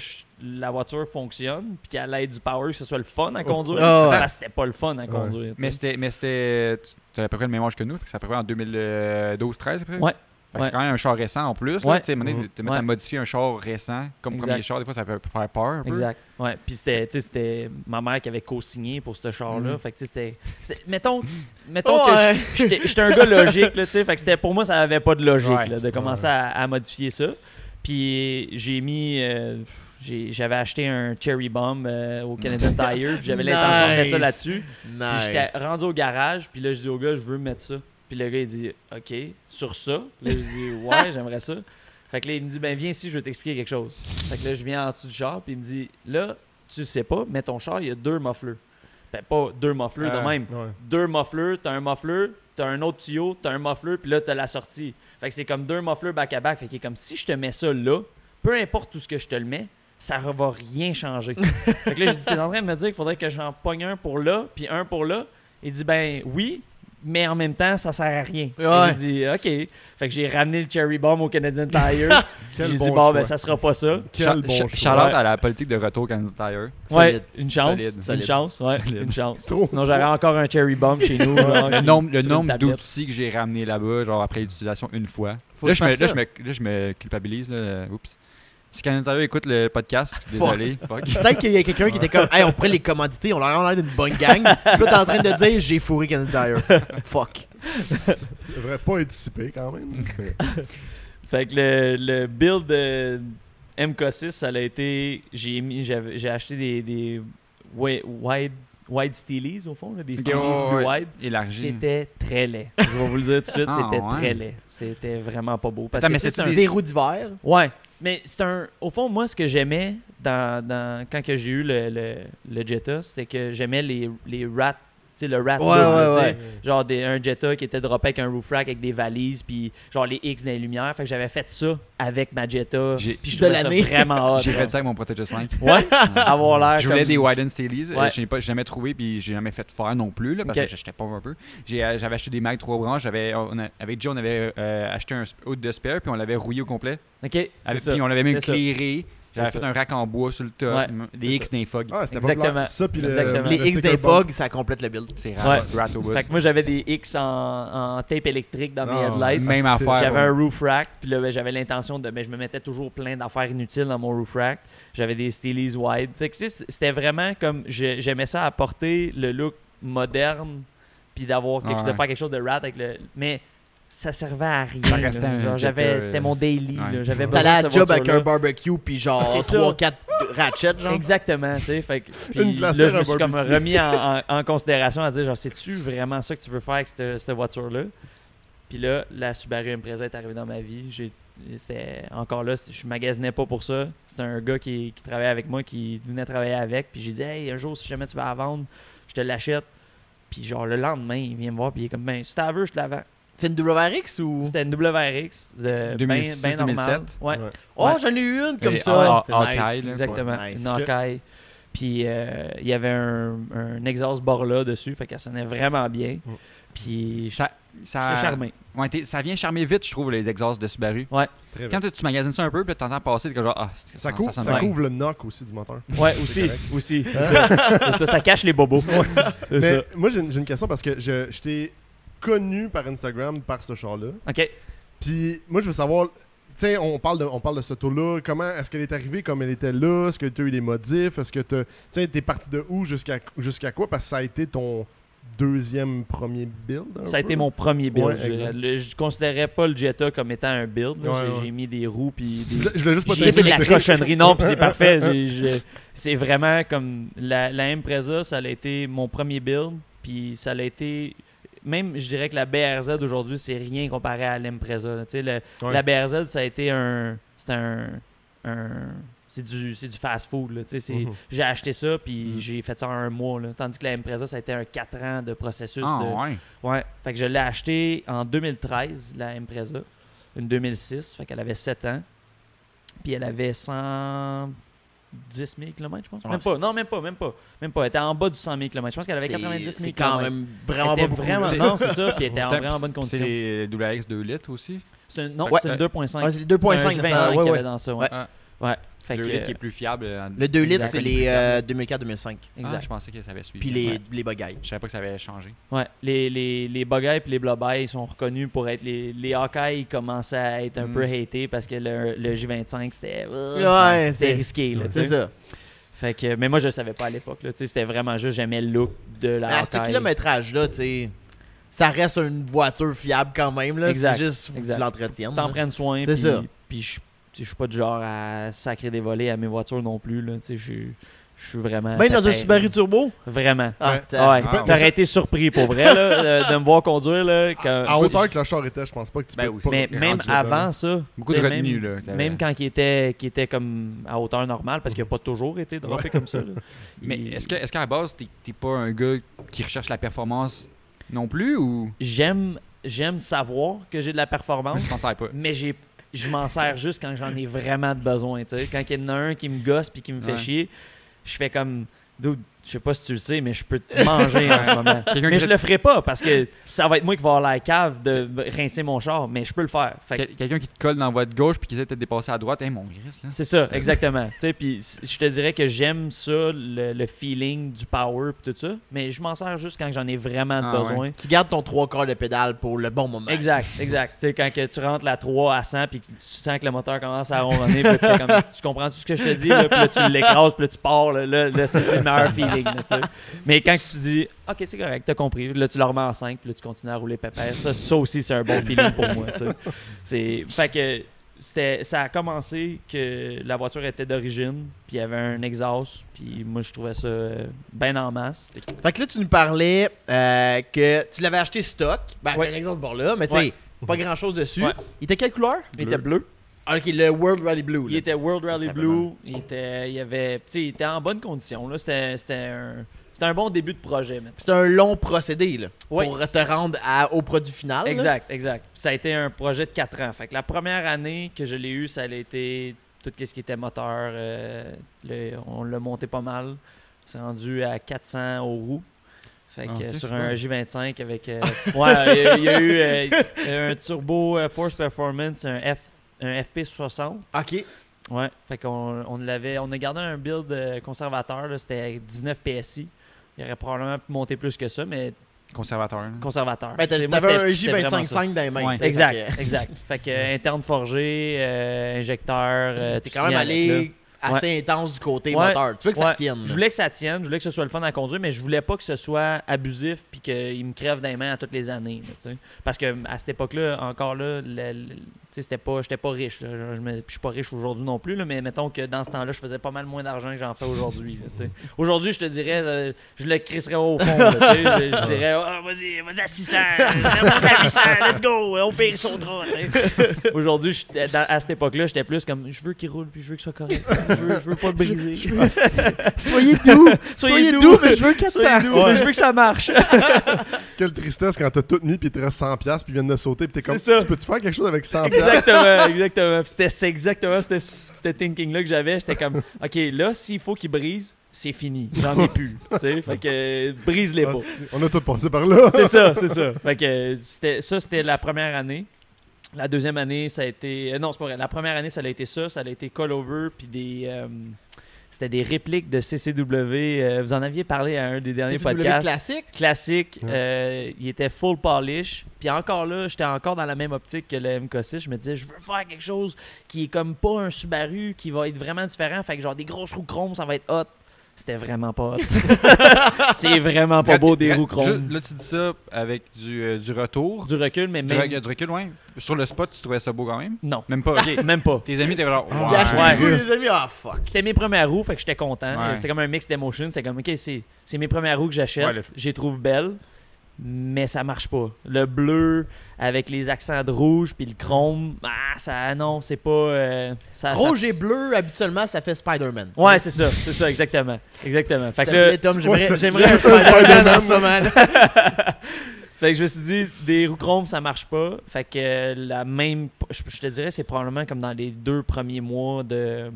la voiture fonctionne, puis qu'elle ait du power, que ce soit le fun à conduire. Parce que c'était pas le fun à conduire. Mais c'était tu as à peu près le même âge que nous, fait que ça fait en 2012-13 après? Ouais. C'est quand même un char récent en plus. Ouais. Tu sais, à modifier un char récent comme premier char, des fois, ça peut faire peur un peu. Exact. Ouais. Puis c'était ma mère qui avait co-signé pour ce char-là. Fait que c'était mettons que j'étais un gars logique, là, tu sais. Fait que pour moi, ça avait pas de logique là, de commencer à modifier ça. Puis j'avais acheté un Cherry Bomb au Canadian Tire, puis j'avais l'intention de mettre ça là-dessus. Puis j'étais rendu au garage, puis là, je dis au gars, je veux mettre ça. Puis le gars, il dit, OK, sur ça. Là, je dis, ouais, j'aimerais ça. Fait que là, il me dit, ben viens ici, je vais t'expliquer quelque chose. Fait que là, je viens en dessous du char, puis il me dit, là, tu sais pas, mais ton char, il y a 2 mufflers. Ben, pas 2 mufflers de même. 2 mufflers, t'as un muffler, t'as un autre tuyau, t'as un muffler, puis là, t'as la sortie. Fait que c'est comme 2 mufflers back-à-back. Fait qu'il est comme, si je te mets ça là, peu importe tout ce que je te le mets, ça va rien changer. Fait que là, je dis, t'es en train de me dire qu'il faudrait que j'en pogne un pour là, puis un pour là. Il dit, ben oui, mais en même temps, ça sert à rien. J'ai dit, OK. Fait que j'ai ramené le Cherry Bomb au Canadian Tire. J'ai dit, bon, ben ça sera pas ça. Shout-out à la politique de retour Canadian Tire. Ouais, une chance. Une chance, ouais. Une chance. Sinon, j'aurais encore un Cherry Bomb chez nous. Le nombre d'outils que j'ai ramené là-bas, genre après l'utilisation une fois. Là, je me culpabilise. Là. Oups. Si Canadian Tire écoute le podcast, désolé. Fuck. Peut-être qu'il y a quelqu'un qui était comme, hey, on pourrait les commanditer, on leur a l'air d'une bonne gang. Puis là, t'es en train de dire, j'ai fourré Canadian Tire. Fuck. Je devrais pas être dissipé quand même. Fait que le build de MK6, ça a été. J'ai acheté des wide steelies au fond, là, des steelies plus wide. Élargi. C'était très laid. Je vais vous le dire tout de suite, c'était très laid. C'était vraiment pas beau. Parce que c'était des roues d'hiver. Ouais. Mais c'est au fond, moi, ce que j'aimais quand que j'ai eu le Jetta, c'était que j'aimais les rats. Tu sais, le rat genre un Jetta qui était droppé avec un roof rack avec des valises, puis genre les X dans les lumières. Fait que j'avais fait ça avec ma Jetta. Puis je trouvais ça vraiment hot. J'ai fait ça avec mon Protege 5. Ouais, avoir l'air. Je voulais des wide-end steelies. Je n'ai jamais trouvé, puis j'ai jamais fait faire non plus, là, parce que j'étais pas un peu. J'avais acheté des Mag 3 branches. Avec Joe, on avait acheté un hood de spare, puis on l'avait rouillé au complet. OK. Puis on l'avait même éclairé. J'avais fait un rack en bois sur le top, des X d'un fog. Ah, c'était exactement. Ça, puis les X d'un fog, ça complète le build. C'est rat au bout. Fait que moi, j'avais des X en tape électrique dans mes headlights. Même affaire. J'avais un roof rack, puis là, j'avais l'intention de... je me mettais toujours plein d'affaires inutiles dans mon roof rack. J'avais des steelies wide. C'était vraiment comme... J'aimais ça apporter le look moderne, puis de faire quelque chose de rat avec le... Mais... ça servait à rien. C'était mon daily. J'avais t'allais à la job avec un barbecue puis genre 3-4 ratchets genre. Exactement, tu sais. Là, je me suis comme remis en considération à dire genre, c'est-tu vraiment ça que tu veux faire avec cette voiture-là? Puis là, la Subaru Impreza est arrivée dans ma vie. C'était encore là, je magasinais pas pour ça. C'était un gars qui travaillait avec moi, qui venait travailler avec. Puis j'ai dit, hey, un jour, si jamais tu vas la vendre, je te l'achète. Puis genre, le lendemain, il vient me voir, puis il est comme, ben, si t'as veux, je te la vends. C'est une WRX ou? C'était une WRX de 2006-2007. Ouais. Oh, j'en ai eu une comme ça. Hawkeye. Exactement. Nice. Une Hawkeye. Puis il y avait un exhaust Borla dessus, fait qu'elle sonnait vraiment bien. Puis j'étais charmé. Ouais, ça vient charmer vite, je trouve, les exhausts de Subaru. Ouais. Très Quand tu magasines ça un peu, puis tu entends passer, t'es comme genre, Ça sonne bien. couvre le knock aussi du moteur. Ouais, aussi. C'est ça cache les bobos. C'est Mais ça. moi, j'ai une question parce que je t'ai connu par Instagram par ce char-là. OK. Puis moi, je veux savoir, tu sais, on parle de ce auto-là. Comment est-ce qu'elle est arrivée comme elle était là? Est-ce que tu as eu des modifs? Est-ce que tu sais, t'es parti de où jusqu'à quoi? Parce que ça a été ton premier build. Ça a été mon premier build. Ouais, je dirais. Je considérais pas le Jetta comme étant un build. Là. J'ai mis des roues puis des... Je voulais juste pas J'ai fait de la t'insulter. cochonnerie. Non, puis c'est parfait. C'est vraiment comme la Impreza, ça a été mon premier build. Puis ça a été... Même, je dirais que la BRZ aujourd'hui, c'est rien comparé à l'Impreza. Tu sais, la BRZ, ça a été c'est du fast-food. Là, tu sais, j'ai acheté ça, puis j'ai fait ça en 1 mois. Là, tandis que la Impreza, ça a été un 4 ans de processus. Ouais. Fait que je l'ai acheté en 2013, la Impreza. Une 2006. Fait qu'elle avait 7 ans. Puis elle avait 110 000 km, je pense. Même pas. Elle était en bas du 100 000 km. Je pense qu'elle avait 90 000 km. C'est quand même vraiment pas beaucoup. Non, c'est ça. Puis elle était en vraiment bonne condition. C'est les WRX 2 litres aussi? C'est une 2.5. Ouais, c'est le 2.5, c'est un 25 ça. qu'il y Ouais. avait dans ça. Ouais. Fait 2 que, litres qui est plus fiable. Le 2 litres, Exact. c'est les 2004-2005. Exact. Je pensais que ça avait suivi. Puis les bagailles. Je savais pas que ça avait changé. Ouais, les Bugeye et les Blobeye sont reconnus pour être les Hawkeye commençaient à être un peu hatés parce que le J25 c'était c'était risqué là, C'est ça. Fait que mais moi je le savais pas à l'époque là, tu sais, c'était vraiment juste j'aimais le look de la À ce Hawkeye. kilométrage là, tu sais, ça reste une voiture fiable quand même là, Exact. c'est juste faut que tu l'entretiennes. T'en là. prennes soin C'est ça. puis je suis pas du genre à sacrer des volets à mes voitures non plus là, tu sais je suis vraiment Même dans un pépère, Subaru là. Turbo. Vraiment. Ah, Ouais. Ouais, t'aurais été surpris pour vrai là, de me voir conduire là quand- À hauteur que le char était, je pense pas que tu Ben peux aussi. pas Mais même rendre ça avant ça, Beaucoup tu de sais, retenue, même, là. même quand il était comme à hauteur normale, parce qu'il n'a pas toujours été droppé comme ça. là. Mais est-ce qu'à la base, t'es pas un gars qui recherche la performance non plus ou J'aime savoir que j'ai de la performance, je t'en sers pas? mais je m'en sers juste quand j'en ai vraiment de besoin. Tu sais. Quand il y en a un qui me gosse puis qui me fait chier, je fais comme... Dude, je sais pas si tu le sais, mais je peux te manger en ce moment. Mais je le ferai pas parce que ça va être moi qui va avoir la cave de rincer mon char, mais je peux le faire. Fait que Quelqu'un qui te colle dans la voie de gauche puis qui essaie de te dépasser à droite, mon gris, là. c'est ça, exactement. Tu sais, puis je te dirais que j'aime ça, le feeling du power et tout ça, mais je m'en sers juste quand j'en ai vraiment besoin. Tu gardes ton 3/4 de pédale pour le bon moment. Exact. Tu sais, quand que tu rentres la 3 à 100 puis que tu sens que le moteur commence à ronronner, puis là, tu fais comme, tu comprends tout ce que je te dis, là, puis là, tu l'écrases, puis là, tu pars, là, c'est le meilleur feeling. Là, tu sais. Mais quand tu dis, OK, c'est correct, t'as compris, là, tu le remets en 5, puis là, tu continues à rouler pépère. Ça aussi, c'est un bon feeling pour moi. Tu sais. Fait que ça a commencé que la voiture était d'origine, puis il y avait un exhaust, puis moi, je trouvais ça bien en masse. Fait que là, tu nous parlais que tu l'avais acheté stock. Ben, Ouais. un exemple de bord là, mais tu sais, Ouais. pas grand chose dessus. Ouais. Il était quelle couleur? Il était bleu. Ah, ok, le World Rally Blue. Il là. était World Rally Simplement. Blue. Il était en bonne condition. Là. C'était un bon début de projet. Maintenant. C'est un long procédé là, Oui. pour te rendre au produit final. là. Exact. Ça a été un projet de 4 ans. Fait que la première année que je l'ai eu, ça a été tout ce qui était moteur. On l'a monté pas mal. C'est rendu à 400 aux roues. Fait que Ok, sur c'est un bon. J25 avec... ouais, il y a eu un turbo Force Performance, un FP60. Ok. Ouais, fait qu'on on a gardé un build conservateur, là, c'était 19 PSI. Il aurait probablement pu monter plus que ça, mais Conservateur. là. conservateur. Ben, Tu sais, t'avais moi, un c'était vraiment ça. J25 dans les mains. Ouais. tu sais, Exact, fait que exact. Fait que interne forgé, injecteur. T'es tout quand ce même qui vient avec, allé assez intense du côté Ouais. moteur. Tu veux que ça Ouais. tienne. là. là. Je voulais que ça tienne, je voulais que ce soit le fun à conduire, mais je voulais pas que ce soit abusif puis qu'il me crève dans les mains à toutes les années. Là, tu sais. Parce que à cette époque-là, encore là, tu sais, j'étais pas riche. Là. Je suis pas riche aujourd'hui non plus, là, mais mettons que dans ce temps-là, je faisais pas mal moins d'argent que j'en fais aujourd'hui. Là, tu sais. Aujourd'hui, je te dirais, je le crisserais au fond. Là, tu sais. Je dirais, vas-y à 600, monte à 800, let's go, on pire son drap. Aujourd'hui, à cette époque-là, j'étais plus comme, je veux qu'il roule puis je veux qu'il soit correct. je veux pas le briser. Soyez doux, mais je veux 400. Mais je veux que ça marche. Quelle tristesse quand t'as tout mis puis il te reste 100$ puis ils viennent de sauter puis t'es comme, C'est ça. tu peux-tu faire quelque chose avec 100$? Exactement. Puis c'est exactement ce thinking-là que j'avais. J'étais comme, OK, là, s'il faut qu'il brise, c'est fini. J'en ai plus. Tu sais, fait que brise-les pas. On a tout passé par là. C'est ça. Fait que c'était la première année. La deuxième année, ça a été... non, c'est pas vrai. La première année, ça a été ça. Ça a été Call Over, puis c'était des répliques de CCW. Vous en aviez parlé à un des derniers podcasts. Classique. Il était full polish. Puis encore là, j'étais encore dans la même optique que le MK6. Je me disais, je veux faire quelque chose qui est comme pas un Subaru, qui va être vraiment différent. Fait que genre des grosses roues chrome, ça va être hot. C'était vraiment pas hot. C'est vraiment pas beau des roues chrome. Là, tu dis ça avec du retour. Du recul, mais même... Du recul, ouais. Sur le spot, tu trouvais ça beau quand même? Non. Même pas? OK. Même pas. Tes amis étaient genre... Il a Ouais. acheté les amis, fuck. C'était mes premières roues, fait que j'étais content. Ouais. C'était comme un mix d'émotions. C'était comme, OK, c'est mes premières roues que j'achète. Ouais, Je les trouve belles, mais ça marche pas. Le bleu avec les accents de rouge puis le chrome, non, c'est pas... Rouge et bleu, habituellement, ça fait Spider-Man. Ouais, c'est ça, exactement. Fait que là, Tom, Ouais, j'aimerais un Spider-Man dans ça, man. fait que je me suis dit, des roues chromes, ça marche pas. Fait que je te dirais, c'est probablement comme dans les 2 premiers mois que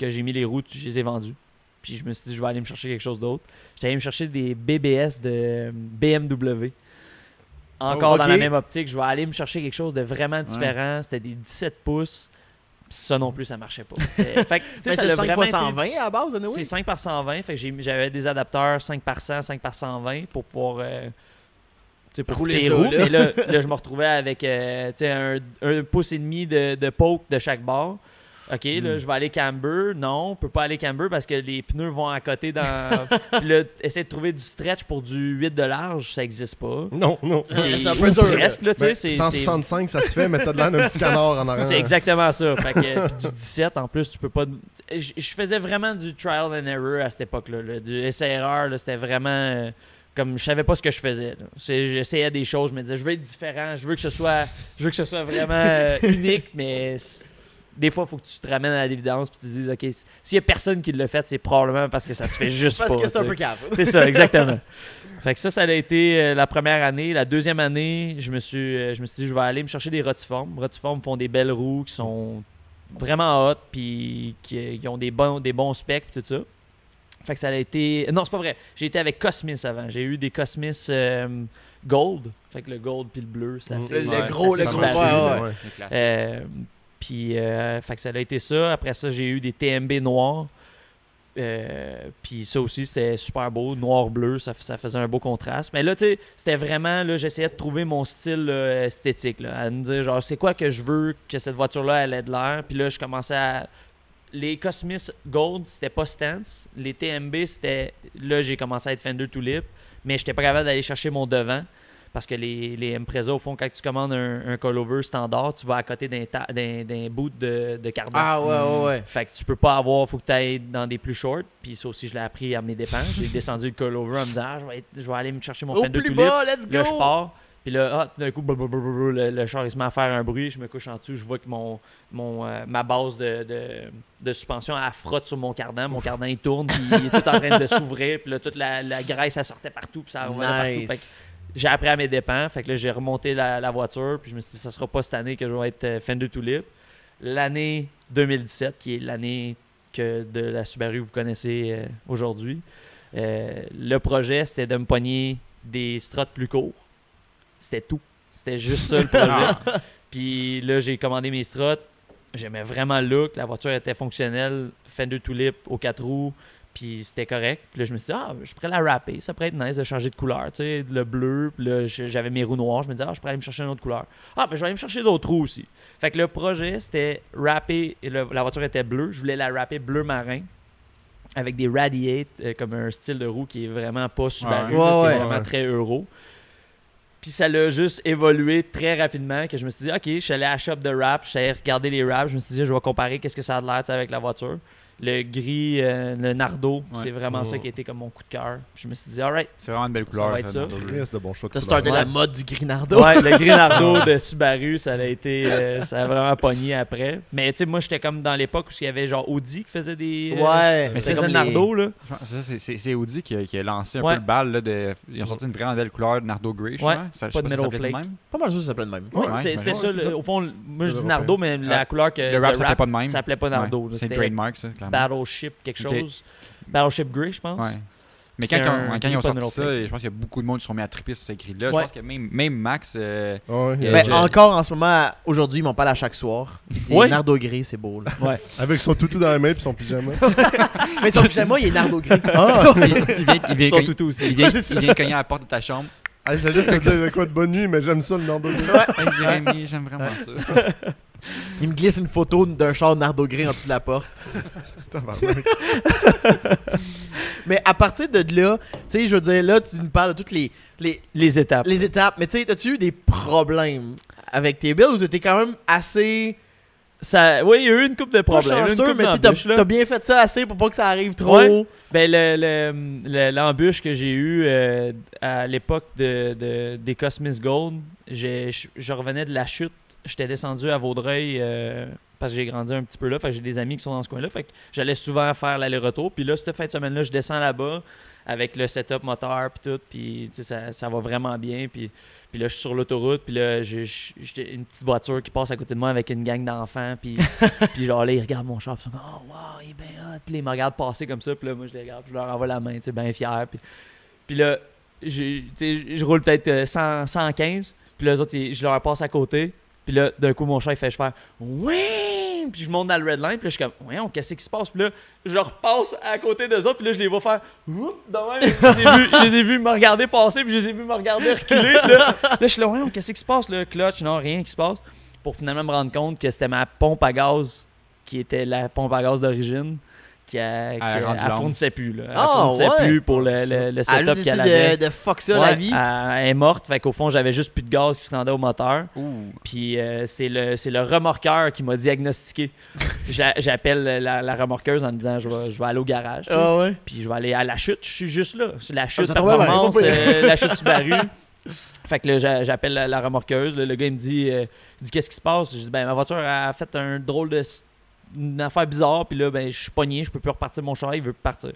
j'ai mis les roues, je les ai vendues. Puis je me suis dit, je vais aller me chercher quelque chose d'autre. J'étais allé me chercher des BBS de BMW. Encore dans la même optique, je vais aller me chercher quelque chose de vraiment différent. C'était des 17 pouces. Puis ça non plus, ça marchait pas. Fait que, Mais c'est 5 x 120 à la base, anyway. C'est 5 par 120. Fait que j'avais des adapteurs 5 par 100, 5 par 120 pour pouvoir pour rouler les roues. Mais là, je me retrouvais avec un pouce et demi de poke de chaque barre. OK, là, je vais aller camber. Non, on peut pas aller camber parce que les pneus vont à côté dans... Puis là, essayer de trouver du stretch pour du 8 de large, ça existe pas. Non. C'est un peu dur. Presque, là, tu sais. C'est 165, ça se fait, mais t'as de l'air d'un petit canard en arrière. C'est exactement ça. Fait que, puis du 17, en plus, tu peux pas... Je faisais vraiment du trial and error à cette époque-là. Là. Du essai-erreur, là, c'était vraiment... comme je savais pas ce que je faisais. J'essayais des choses, je me disais, je veux être différent, je veux que ce soit vraiment unique, mais... Des fois, il faut que tu te ramènes à l'évidence et tu te dises, OK, s'il y a personne qui l'a fait, c'est probablement parce que ça se fait juste parce pas. Parce que c'est un peu cap. C'est ça, exactement. Fait que ça a été la première année. La deuxième année, je me suis dit, je vais aller me chercher des Rotiform. Rotiform font des belles roues qui sont vraiment hot puis qui ont des bons specs et tout ça. Fait que ça a été... Non, c'est pas vrai. J'ai été avec Cosmis avant. J'ai eu des Cosmis Gold. Fait que le Gold puis le bleu, c'est assez... Le gros. Puis, fait que ça a été ça. Après ça, j'ai eu des TMB noirs. Puis ça aussi, c'était super beau. Noir-bleu, ça faisait un beau contraste. Mais là, tu sais, c'était vraiment... Là, j'essayais de trouver mon style esthétique. Là, à me dire, genre, c'est quoi que je veux que cette voiture-là, elle ait de l'air. Puis là, je commençais à... Les Cosmis Gold, c'était pas Stance. Les TMB, c'était... Là, j'ai commencé à être Fender Tulip. Mais j'étais pas capable d'aller chercher mon devant. Parce que les Impreza, au fond, quand tu commandes un coilover standard, tu vas à côté d'un boot de cardan. Ah ouais. Fait que tu peux pas avoir, faut que tu ailles dans des plus shorts. Puis ça aussi, je l'ai appris à mes dépens. J'ai descendu le coilover en me disant, je vais aller me chercher mon Fender Tulip. Let's go! Là, je pars. Puis là, d'un coup, le char, il se met à faire un bruit. Je me couche en dessous. Je vois que ma base de suspension, elle frotte sur mon cardan. Mon cardan, il tourne. Puis il est tout en train de s'ouvrir. Puis là, toute la graisse, ça sortait partout. Puis ça revenait partout. Fait que j'ai appris à mes dépens. Fait que là, j'ai remonté la voiture. Puis je me suis dit, ça sera pas cette année que je vais être Fender Tulip. L'année 2017, qui est l'année de la Subaru que vous connaissez aujourd'hui. Le projet, c'était de me pogner des struts plus courts. C'était tout. C'était juste ça le projet. Puis là, j'ai commandé mes struts. J'aimais vraiment le look. La voiture était fonctionnelle. Fender Tulip aux 4 roues. Puis c'était correct. Puis là, je me suis dit, je pourrais la rapper. Ça pourrait être nice de changer de couleur. Tu sais, le bleu. Puis là, j'avais mes roues noires. Je me disais, je pourrais aller me chercher une autre couleur. Ben, je vais aller me chercher d'autres roues aussi. Fait que le projet, c'était rapper. La voiture était bleue. Je voulais la rapper bleu marin. Avec des radiates, comme un style de roue qui est vraiment pas Subaru. C'est vraiment très euro. Puis ça l'a juste évolué très rapidement que je me suis dit, OK, je suis allé à la shop de rap, je suis allé regarder les raps, je me suis dit, je vais comparer qu'est-ce que ça a de l'air avec la voiture. le gris, le Nardo, Ouais. c'est vraiment ça qui a été comme mon coup de cœur. Je me suis dit, alright, C'est vraiment une belle Ça couleur. va être ça. Nardo Grey. C'est de bons choix de T'as couleurs. starté Ouais. la mode du gris Nardo. ouais, le gris Nardo de Subaru, ça a été, ça a vraiment pogné après. Mais tu sais, moi, j'étais comme dans l'époque où il y avait genre Audi qui faisait des. Ouais, mais c'est c'est comme comme Nardo, là. C'est Audi qui a lancé un Ouais. peu le bal. Là, ils ont sorti une vraiment belle couleur de Nardo Grey. Je Ouais, sais Ça, je pas sais de si ça metal s'appelait de flake. même. Pas mal sûr que ça s'appelait de même. Ouais, Ouais, c'était ouais, ça. c'est ça. Au fond, moi, je dis Le Nardo, mais la Ah, couleur que. le rap s'appelait pas de même. Ça s'appelait pas Nardo. là, C'est une c'était trademark, ça, clairement. Battleship, quelque Ok. chose. Battleship Grey, je pense. Ouais. Mais C'est quand, un quand ils ont gris pas sorti metal ça, flake. je pense qu'il y a beaucoup de monde qui se sont mis à triper sur ces grilles-là. Ouais. Je pense que même Max. Ouais, Ben, Ben, je- encore en ce moment, aujourd'hui, ils m'en parlent à chaque soir. Ils disent Ouais. Nardo gris, c'est beau. Là. Ouais. Avec son toutou dans la main et son pyjama. Mais son pyjama, il est Nardo gris. Ah! il vient Son cogner- toutou aussi. il vient cogner à la porte de ta chambre. Ah, je voulais juste te dire quoi de bonne nuit, mais j'aime ça le Nardo. Hey, Jérémy, j'aime vraiment ça. Il me glisse une photo d'un char Nardo gris en dessous de la porte. Tabarnak. Mais à partir de là, tu sais, je veux dire, là, tu nous parles de toutes les étapes. les étapes. Mais tu sais, t'as-tu eu des problèmes avec tes builds ou t'étais quand même assez. Oui, il y a eu une couple de Pas problèmes. Une chanceux, couple mais d'embûches, là. t'as bien fait ça assez pour pas que ça arrive trop. Ouais. Ben, l'embûche que j'ai eue à l'époque des Cosmos Gold, je revenais de la chute. J'étais descendu à Vaudreuil parce que j'ai grandi un petit peu là. Fait que j'ai des amis qui sont dans ce coin-là. Fait que j'allais souvent faire l'aller-retour. Puis là, cette fin de semaine-là, je descends là-bas avec le setup moteur puis tout. Puis tu sais, ça va vraiment bien. Puis là, je suis sur l'autoroute. Puis là, j'ai une petite voiture qui passe à côté de moi avec une gang d'enfants. Puis genre là, ils regardent mon char. Puis ils sont comme, oh wow, il est bien hot. Puis là, ils me regardent passer comme ça. Puis là, moi, je les regarde. Puis je leur envoie la main, tu sais, bien fier. Puis là, tu sais, je roule peut-être 115. Puis là, eux autres, je leur passe à côté. Puis là, d'un coup, mon chat, il fait, je fais « Ouais! » Puis je monte dans le red line. Puis là, je suis comme « Ouais, qu'est-ce qui se passe? » Puis là, je repasse à côté d'eux autres. Puis là, je les vois faire « Oup! » de même. Je les ai vus me regarder passer. Puis je les ai vus me regarder reculer. Puis là, je suis là « Ouais, qu'est-ce qui se passe? » Là, clutch, non, rien qui se passe. Pour finalement me rendre compte que c'était ma pompe à gaz qui était la pompe à gaz d'origine. Elle fournissait plus. Là. Elle fournissait plus pour le setup qu'elle avait. de fuck ça, Ouais, la vie. elle est morte, fait qu'au fond, j'avais juste plus de gaz qui se rendait au moteur. Ouh. Puis c'est le remorqueur qui m'a diagnostiqué. J'appelle la remorqueuse en me disant je vais aller au garage. tu sais. Ah ouais. Puis je vais aller à la chute. Je suis juste là. C'est la chute ça tombe bien, performance, pas pire. la chute Subaru. Fait que là, j'appelle la remorqueuse. Là, le gars, il me dit qu'est-ce qui se passe? Je dis ben ma voiture a fait un drôle de. Une affaire bizarre, puis là, ben, je suis pogné, je peux plus repartir mon char, il veut plus partir.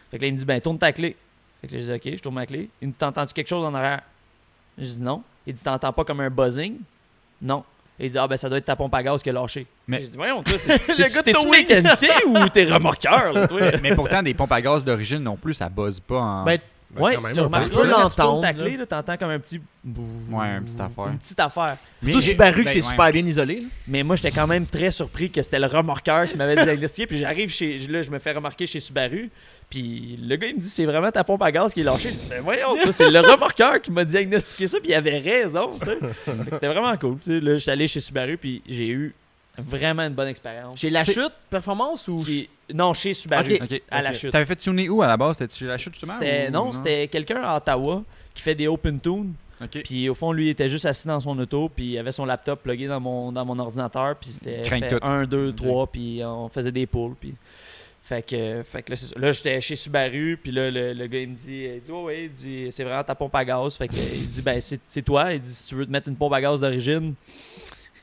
Fait que là, il me dit, ben, tourne ta clé. Fait que là, je dis, ok, je tourne ma clé. Il me dit, t'entends-tu quelque chose en arrière? Je dis, non. Il dit, t'entends pas comme un buzzing? Non. Il dit, ah, ben, ça doit être ta pompe à gaz qui a lâché. Mais- Je dis, voyons, toi, Le gars de t'es-tu towing. mécanicien ou t'es remorqueur, là, toi? Mais pourtant, des pompes à gaz d'origine non plus, ça buzz pas en. Ben, Ouais, quand même, tu un remarques peu. ça, Tu peux là, quand tu tournes l'entendre, ta là. clé, là, t'entends comme un petit. Ouais, une petite affaire. Une petite affaire. Mais tout Subaru que ben, c'est ouais. super bien isolé. Là. Mais moi, j'étais quand même très surpris que c'était le remorqueur qui m'avait diagnostiqué. Puis j'arrive là, je me fais remarquer chez Subaru. Puis le gars, il me dit, c'est vraiment ta pompe à gaz qui est lâchée. Je dis, ben voyons, toi, c'est le remorqueur qui m'a diagnostiqué ça. Puis il avait raison, tu sais. Fait que c'était vraiment cool. Tu sais. Là, j'étais allé chez Subaru, puis j'ai eu vraiment une bonne expérience. Chez la chute, performance ou. Non, chez Subaru, Ok. Ok. à la Ok. chute. T'avais fait tuner où à la base? C'était chez la chute justement? Non, c'était quelqu'un à Ottawa qui fait des open tunes. Ok. Puis au fond, lui, il était juste assis dans son auto, puis il avait son laptop plugué dans mon ordinateur, puis c'était Crank fait tout. 1, 2, Ok. 3, puis on faisait des poules, puis... Fait que là, c'est ça. Là, j'étais chez Subaru, puis là, le gars, il me dit, ouais, il dit, c'est vraiment ta pompe à gaz. Fait que il dit, ben, c'est toi. Il dit, si tu veux te mettre une pompe à gaz d'origine,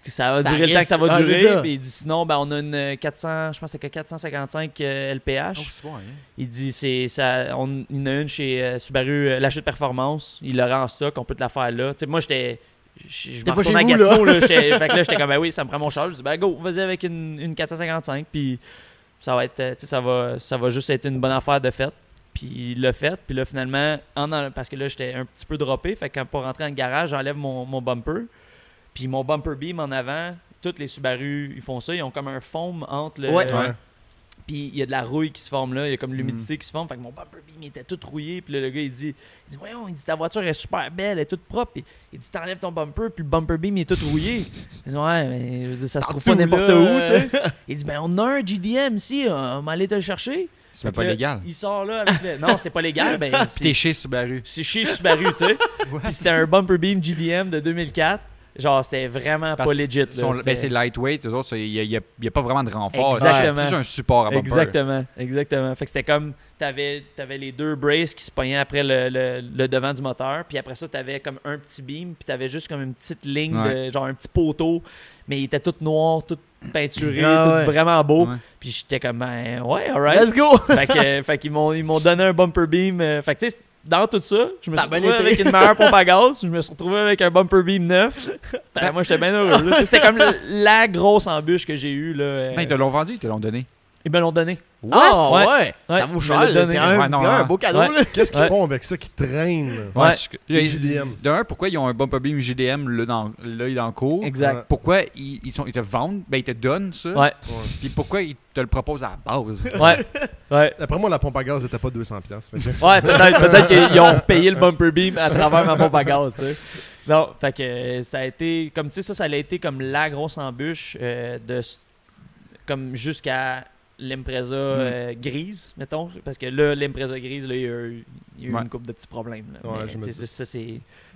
ça va durer le temps que ça va risque. Ah, c'est durer. ça. Puis il dit, sinon, ben, on a une 400, je pense que c'est que 455 LPH. Oh, c'est bon, hein. Il dit, il y en a une chez Subaru, la chute performance. Il l'aurait en stock, on peut te la faire là. Tu sais, moi, je T'es me pas chez retourne à vous, Gatineau, là. Fait que là, j'étais comme, ben oui, ça me prend mon charge. Je dis, ben go, vas-y avec une 455, puis ça va être, tu sais, ça va juste être une bonne affaire de fait. Puis il l'a fait, puis là, finalement, parce que là, j'étais un petit peu droppé, fait que pour rentrer dans le garage, j'enlève mon bumper. Puis mon bumper beam en avant, toutes les Subaru, ils font ça, ils ont comme un foam entre le... Ouais. Ouais. Puis il y a de la rouille qui se forme là, il y a comme l'humidité qui se forme. Fait que mon bumper beam il était tout rouillé. Puis là, le gars il dit voyons, il dit ta voiture est super belle, elle est toute propre. Puis il dit t'enlèves ton bumper, puis le bumper beam il est tout rouillé. Je dis ouais, mais je veux dire, ça se trouve pas n'importe où, tu sais. Il dit ben on a un GDM ici, on va aller te le chercher. C'est même Fait pas que là, légal. Il sort là avec le... Non, c'est pas légal. Ben, T'es chez Subaru. c'est chez Subaru, tu sais. Puis c'était un bumper beam GDM de 2004. Genre, c'était vraiment Parce pas legit. Là, ben, c'est lightweight, eux autres, il n'y a pas vraiment de renfort. Exactement. C'est juste un support à bumper. Exactement. Fait que c'était comme, t'avais les deux braces qui se pognaient après le devant du moteur, puis après ça, t'avais comme un petit beam, puis t'avais juste comme une petite ligne, de genre un petit poteau, mais il était tout noir, tout peinturé, tout vraiment beau. Ouais. Puis j'étais comme, ben ouais, alright. Let's go! Fait qu'ils m'ont donné un bumper beam. Fait que tu sais, dans tout ça, je me suis retrouvé avec une meilleure pompe à gaz, je me suis retrouvé avec un bumper beam neuf. Ben, moi, j'étais bien heureux. C'était comme la grosse embûche que j'ai eue. Là. Ben, ils te l'ont vendu, ils te l'ont donné. Ils me l'ont donné. Ah ouais. Ouais. Ça vaut cher, là. C'est un beau cadeau. Ouais. Qu'est-ce qu'ils font avec ça qui traîne? Ouais. JDM. D'un, pourquoi ils ont un bumper beam JDM là dans le cours? Exact. Pourquoi ils te vendent? Ben, ils te donnent ça. Ouais. Puis pourquoi ils te le proposent à la base? Ouais. Après moi, la pompe à gaz n'était pas 200$. Ouais, peut-être qu'ils ont repayé le bumper beam à travers ma pompe à gaz, tu sais. Non, fait que ça a été, comme tu sais, ça a été comme la grosse embûche comme jusqu'à l'Impreza grise, mettons. Parce que là, l'Impreza grise, là, il y a eu une couple de petits problèmes. Là. Ouais, mais, ça,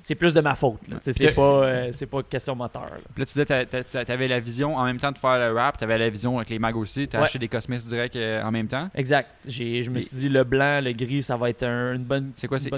c'est plus de ma faute. Là. C'est pas question moteur. Là. Puis là, tu disais, tu avais la vision en même temps de faire le rap, tu avais la vision avec les mags aussi, tu as acheté des Cosmos direct en même temps. Exact. Je me suis dit, le blanc, le gris, ça va être une bonne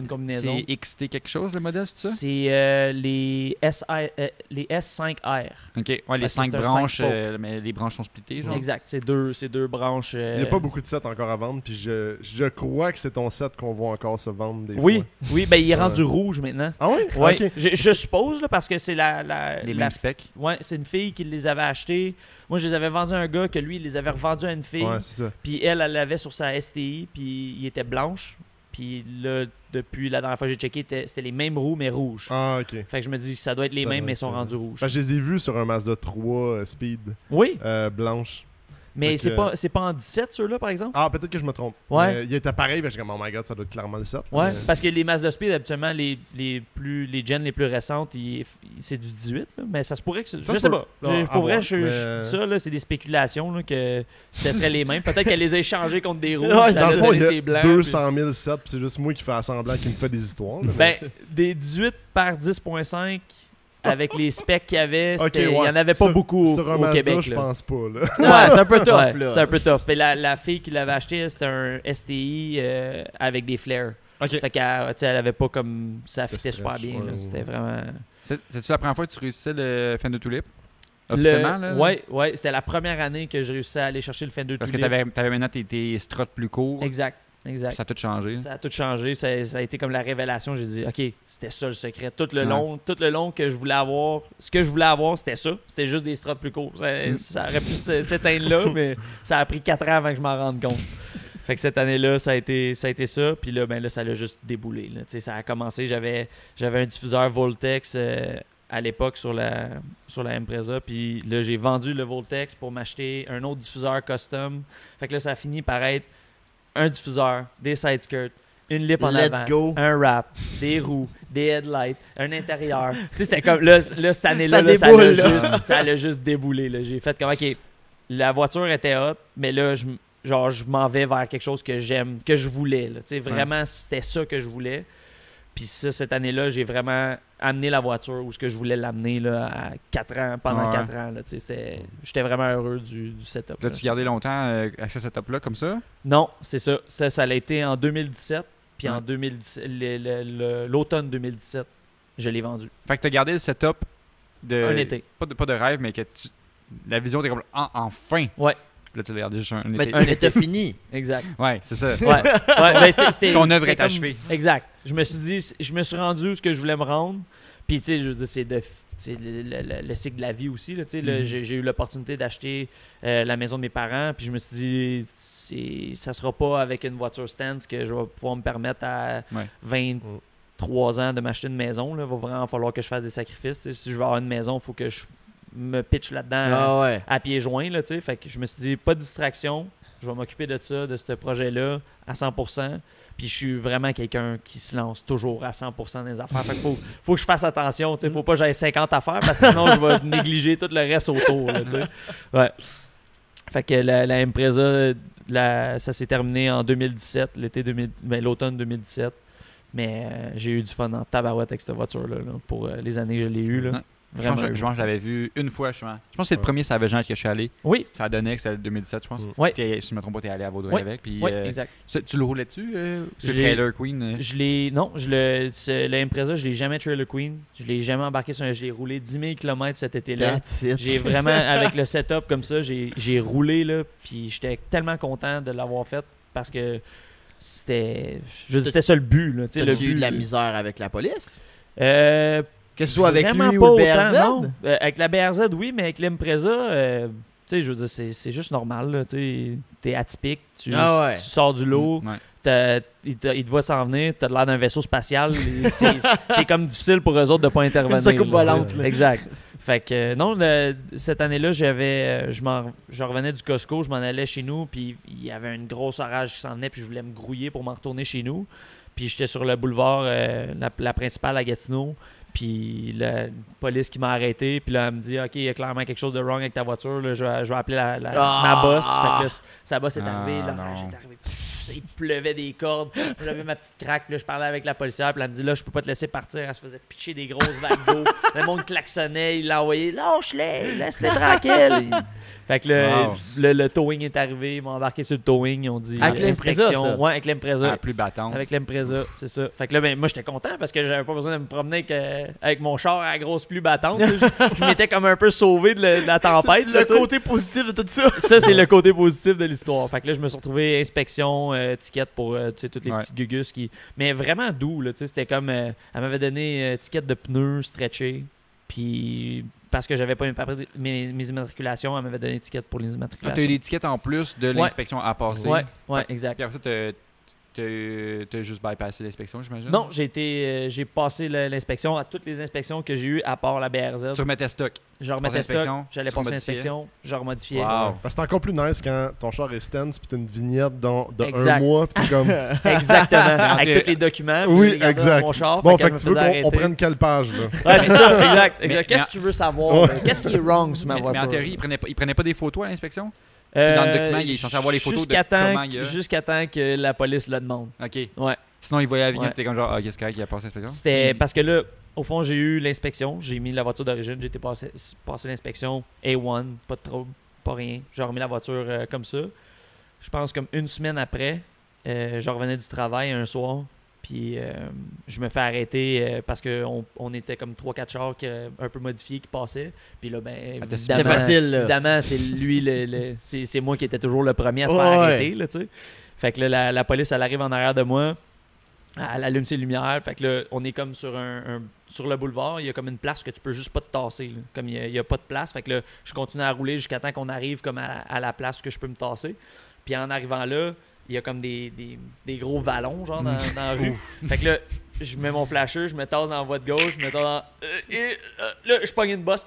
combinaison. C'est XT quelque chose, le modèle, c'est ça? C'est les S5R. OK. Ouais, les 5 branches, mais les branches sont splittées, genre. Exact. C'est deux branches. Il n'y a pas beaucoup de sets encore à vendre, puis je crois que c'est ton set qu'on voit encore se vendre des fois. Oui, ben il est rendu rouge maintenant. Ah oui? Ouais. Okay. Je suppose, là, parce que c'est les mêmes specs. Ouais, c'est une fille qui les avait achetés. Moi, je les avais vendus à un gars que lui, il les avait revendus à une fille. Ouais, c'est ça. Puis elle l'avait sur sa STI, puis il était blanche. Puis là, depuis la dernière fois que j'ai checké, c'était les mêmes roues, mais rouges. Ah, ok. Fait que je me dis, ça doit être les mêmes, mais ils sont rendus rouges. Ben, je les ai vus sur un Mazda 3 Speed. Oui. Blanche. Mais c'est pas en 17 ceux-là, par exemple? Ah, peut-être que je me trompe. Ouais. Il était pareil, je suis comme, oh my god, ça doit être clairement le 7. Ouais, parce que les Mazda Speed, habituellement, les gens les plus récentes, c'est du 18, là, mais ça se pourrait que... Je sais pas. Pour vrai, ça, là, c'est des spéculations, là, que ce serait les mêmes. Peut-être qu'elle les a échangés contre des rouges. Dans le fond, il y a blancs, 200 000 sets, puis c'est juste moi qui fais semblant qui me fait des histoires. Là, ben, des 18 par 10.5... avec les specs qu'il y avait, il n'y en avait pas beaucoup sur un au Mazda, Québec. Je pense pas. Là. Ouais, c'est un peu tough. Là. C'est un peu tough. Mais la fille qui l'avait acheté, c'était un STI avec des flares. Okay. Fait qu'elle avait pas comme... Ça fitait super bien. Là. C'était vraiment... C'est-tu la première fois que tu réussissais le Fender Tulip? Officiellement, là? Ouais. C'était la première année que j'ai réussi à aller chercher le Fender Tulip. Parce que t'avais maintenant tes struts plus courts. Exact. Ça a tout changé. Ça a tout changé. Ça a été comme la révélation. J'ai dit, OK, c'était ça le secret. Tout le long que je voulais avoir, ce que je voulais avoir, c'était ça. C'était juste des straps plus courts. Ça aurait pu s'éteindre là, mais ça a pris 4 ans avant que je m'en rende compte. Fait que cette année-là, ça a été ça. Puis là, ça l'a juste déboulé. Là. Ça a commencé. J'avais un diffuseur Voltex à l'époque sur la Impreza. Puis là, j'ai vendu le Voltex pour m'acheter un autre diffuseur custom. Fait que là, ça a fini par être un diffuseur, des side skirts, une lip en avant, un wrap, des roues, des headlights, un intérieur. Tu sais, c'est comme là cette année-là, ça l'a juste déboulé. Là. J'ai fait comme OK, la voiture était hot, mais là je m'en vais vers quelque chose que j'aime, que je voulais. Là. Tu sais, vraiment, c'était ça que je voulais. Puis ça, cette année-là, j'ai vraiment amené la voiture où ce que je voulais l'amener là, à 4 ans, pendant 4 ans. Là, j'étais vraiment heureux du setup. L'as-tu gardé longtemps avec ce setup-là comme ça? Non, c'est ça. Ça l'a été en 2017. Puis en 2017, l'automne 2017, je l'ai vendu. Fait que tu as gardé le setup de... Un été. Pas de rêve, mais que la vision était comme enfin! Ouais. Là, tu l'as gardé juste un été. Un été fini. Exact. Ouais, c'est ça. Ton œuvre est achevée. Exact. Je me suis rendu où ce que je voulais me rendre. Puis, tu sais, je veux dire, c'est le cycle de la vie aussi. Là, j'ai eu l'opportunité d'acheter la maison de mes parents. Puis, je me suis dit, ça sera pas avec une voiture Stance que je vais pouvoir me permettre à 23 ans de m'acheter une maison. Il va vraiment falloir que je fasse des sacrifices. Si je veux avoir une maison, il faut que je me pitch là-dedans à pieds joints. Là, fait que je me suis dit, pas de distraction. Je vais m'occuper de ça, de ce projet-là, à 100%. Puis je suis vraiment quelqu'un qui se lance toujours à 100% dans les affaires. Fait que faut que je fasse attention. Faut pas que j'aille 50 affaires parce que sinon je vais négliger tout le reste autour. Là, ouais. Fait que la Impreza, ça s'est terminé en 2017, l'automne 2017. Mais j'ai eu du fun en tabarouette avec cette voiture-là pour les années que je l'ai eue. Là. Vraiment. Je pense que je l'avais vu une fois, justement. Je pense que c'est le premier Savage Night que je suis allé. Oui. Ça donnait que c'était 2017, je pense. Oui. Si je me trompe pas, t'es allé à Vaudreuil Oui. avec. Puis, Oui, exact. tu le roulais dessus? Je C'est l'ai- Trailer Queen? Le Impreza, je l'ai jamais Trailer Queen. Je l'ai jamais embarqué sur un. Je l'ai roulé 10 000 km cet été-là. That's it. J'ai vraiment, avec le setup comme ça, j'ai roulé, là, puis j'étais tellement content de l'avoir fait parce que c'était ça le but, là, tu sais, le T'as-tu eu but. de la misère avec la police? Que ce soit avec vraiment lui pas ou le autant, BRZ? non. Avec la BRZ, oui, mais avec l'Impreza, tu sais, je veux dire, c'est juste normal, là, tu sais, t'es atypique, tu sors du lot, il te voit s'en venir, t'as l'air d'un vaisseau spatial, c'est comme difficile pour eux autres de pas intervenir. Une soucoupe là, volante, tu sais. là. Exact. Fait que non, cette année-là, je revenais du Costco, je m'en allais chez nous, puis il y avait une grosse orage qui s'en venait, puis je voulais me grouiller pour m'en retourner chez nous. Puis j'étais sur le boulevard, la principale à Gatineau, puis la police qui m'a arrêté, puis là, elle me dit « Ok, il y a clairement quelque chose de wrong avec ta voiture, là, je vais appeler ma boss. » Fait que là, sa boss est arrivée, l'orage est arrivé. Il pleuvait des cordes. J'avais ma petite craque. Là, je parlais avec la policière. Puis elle me dit là, je peux pas te laisser partir. Elle se faisait pitcher des grosses vagues d'eau. Le monde klaxonnait. Il l'a envoyé. Lâche-les, laisse-les tranquille. Fait que le towing est arrivé. Ils m'ont embarqué sur le towing. Ils ont dit avec l'Impreza, ça? Ouais, avec l'Impreza. La plus battante. Avec l'Impreza, c'est ça. Fait que là, ben, moi, j'étais content parce que j'avais pas besoin de me promener avec mon char à la grosse pluie battante. Je m'étais comme un peu sauvé de la tempête. Le côté positif de tout ça. Ça, c'est le côté positif de l'histoire. Fait que là, je me suis retrouvé inspection, ticket pour tous les petits gugus qui. Mais vraiment doux, là. C'était comme. Elle m'avait donné ticket de pneus stretchés. Puis. Parce que j'avais pas mes immatriculations, elle m'avait donné ticket pour les immatriculations. Tu as eu des tickets en plus de l'inspection à passer. Ouais, exact. Puis après ça, t'as juste bypassé l'inspection, j'imagine? Non, j'ai passé l'inspection à toutes les inspections que j'ai eues à part la BRZ. Tu remettais stock. Je remettais stock, j'allais tu passer remodifiais. l'inspection, je remodifiais. Wow. Parce que c'est encore plus nice quand ton char est stance puis t'as une vignette de Exact. un mois puis t'es comme... Exactement. Avec tous les documents. puis Oui, je les gardais dans exact. Mon char, Bon, fait fait que que je tu me veux faisais qu'on arrêter. prenne quelle page, là? Ouais, c'est ça, exact. Mais- Qu'est-ce que tu veux savoir? Qu'est-ce qui est wrong sur ma Mais voiture? en théorie, il prenait pas des photos à l'inspection? Dans le document, il est censé avoir les photos de comment il y a. Jusqu'à temps que la police le demande. OK. Ouais. Sinon, il voyait la vignette, Ouais. t'es comme genre, qu'est-ce qu'il a passé l'inspection? C'était parce que là, au fond, j'ai eu l'inspection. J'ai mis la voiture d'origine. J'ai été passer l'inspection A1. Pas de trouble. Pas rien. J'ai remis la voiture comme ça. Je pense comme une semaine après, je revenais du travail un soir. Puis je me fais arrêter parce qu'on était comme 3-4 chars un peu modifiés qui passaient. Puis là, ben, C'était facile, là. évidemment, c'est lui, c'est moi qui étais toujours le premier à se faire arrêter. Là, tu sais. Fait que là, la police, elle arrive en arrière de moi. Elle allume ses lumières. Fait que là, on est comme sur sur le boulevard. Il y a comme une place que tu peux juste pas te tasser. Là. Comme il y a pas de place. Fait que là, je continue à rouler jusqu'à temps qu'on arrive comme à la place que je peux me tasser. Puis en arrivant là, il y a comme des gros vallons genre dans la rue. Fait que là, je mets mon flasher, je me tasse dans la voie de gauche, je me tasse dans... là, je pogne une bosse,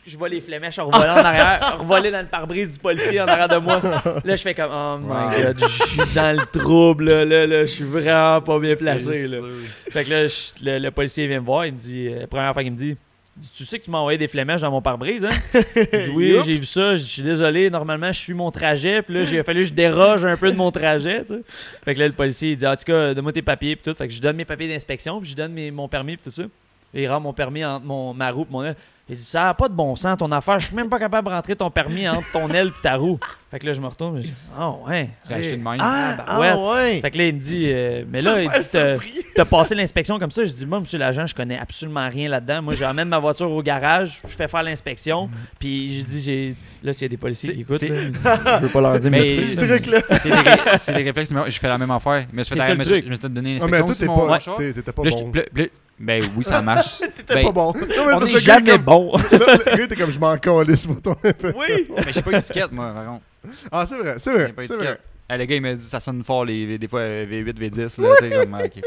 je vois les flémèches revoler en arrière, revoler dans le pare-brise du policier en arrière de moi. Là, je fais comme, oh my god, je suis dans le trouble, là, je suis vraiment pas bien placé. Là. Fait que là, le policier vient me voir, il me dit, la première fois qu'il me dit, tu sais que tu m'as envoyé des flémèches dans mon pare-brise, hein? Je dis, oui, j'ai vu ça, je suis désolé, normalement je suis mon trajet, puis là, il a fallu que je déroge un peu de mon trajet, tu sais. Fait que là, le policier, il dit, en tout cas, donne-moi tes papiers, puis tout. Fait que je donne mes papiers d'inspection, puis je donne mon permis, puis tout ça. Et il rend mon permis entre ma roue et mon aile. Il dit, ça n'a pas de bon sens ton affaire, je suis même pas capable de rentrer ton permis entre ton aile et ta roue. Fait que là, je me retourne, et je dis, ouais. J'ai acheté de même. Ouais. Fait que là, il me dit, mais là, il dit, t'as passé l'inspection comme ça. Je dis, moi, monsieur l'agent, je connais absolument rien là-dedans. Moi, j'emmène ma voiture au garage, je fais faire l'inspection. Puis je dis, là, s'il y a des policiers qui écoutent, là, je veux pas leur dire, mais mais c'est des réflexes. Je fais la même affaire. Mais je me suis donné Ah, mais l'inspection toi, sur mon char. t'étais pas Là, bon. Ben oui, ça marche. T'étais pas bon. on n'est jamais bon. Le gars, t'es comme, je m'en calisse pour ton infection. Oui. Mais j'ai pas eu d'étiquette, moi, par contre. Ah, c'est vrai, c'est J'ai vrai. pas eu C'est d'étiquette. vrai. Le gars, il m'a dit ça sonne fort, des fois V8, V10. Là, tu sais, comme, ok.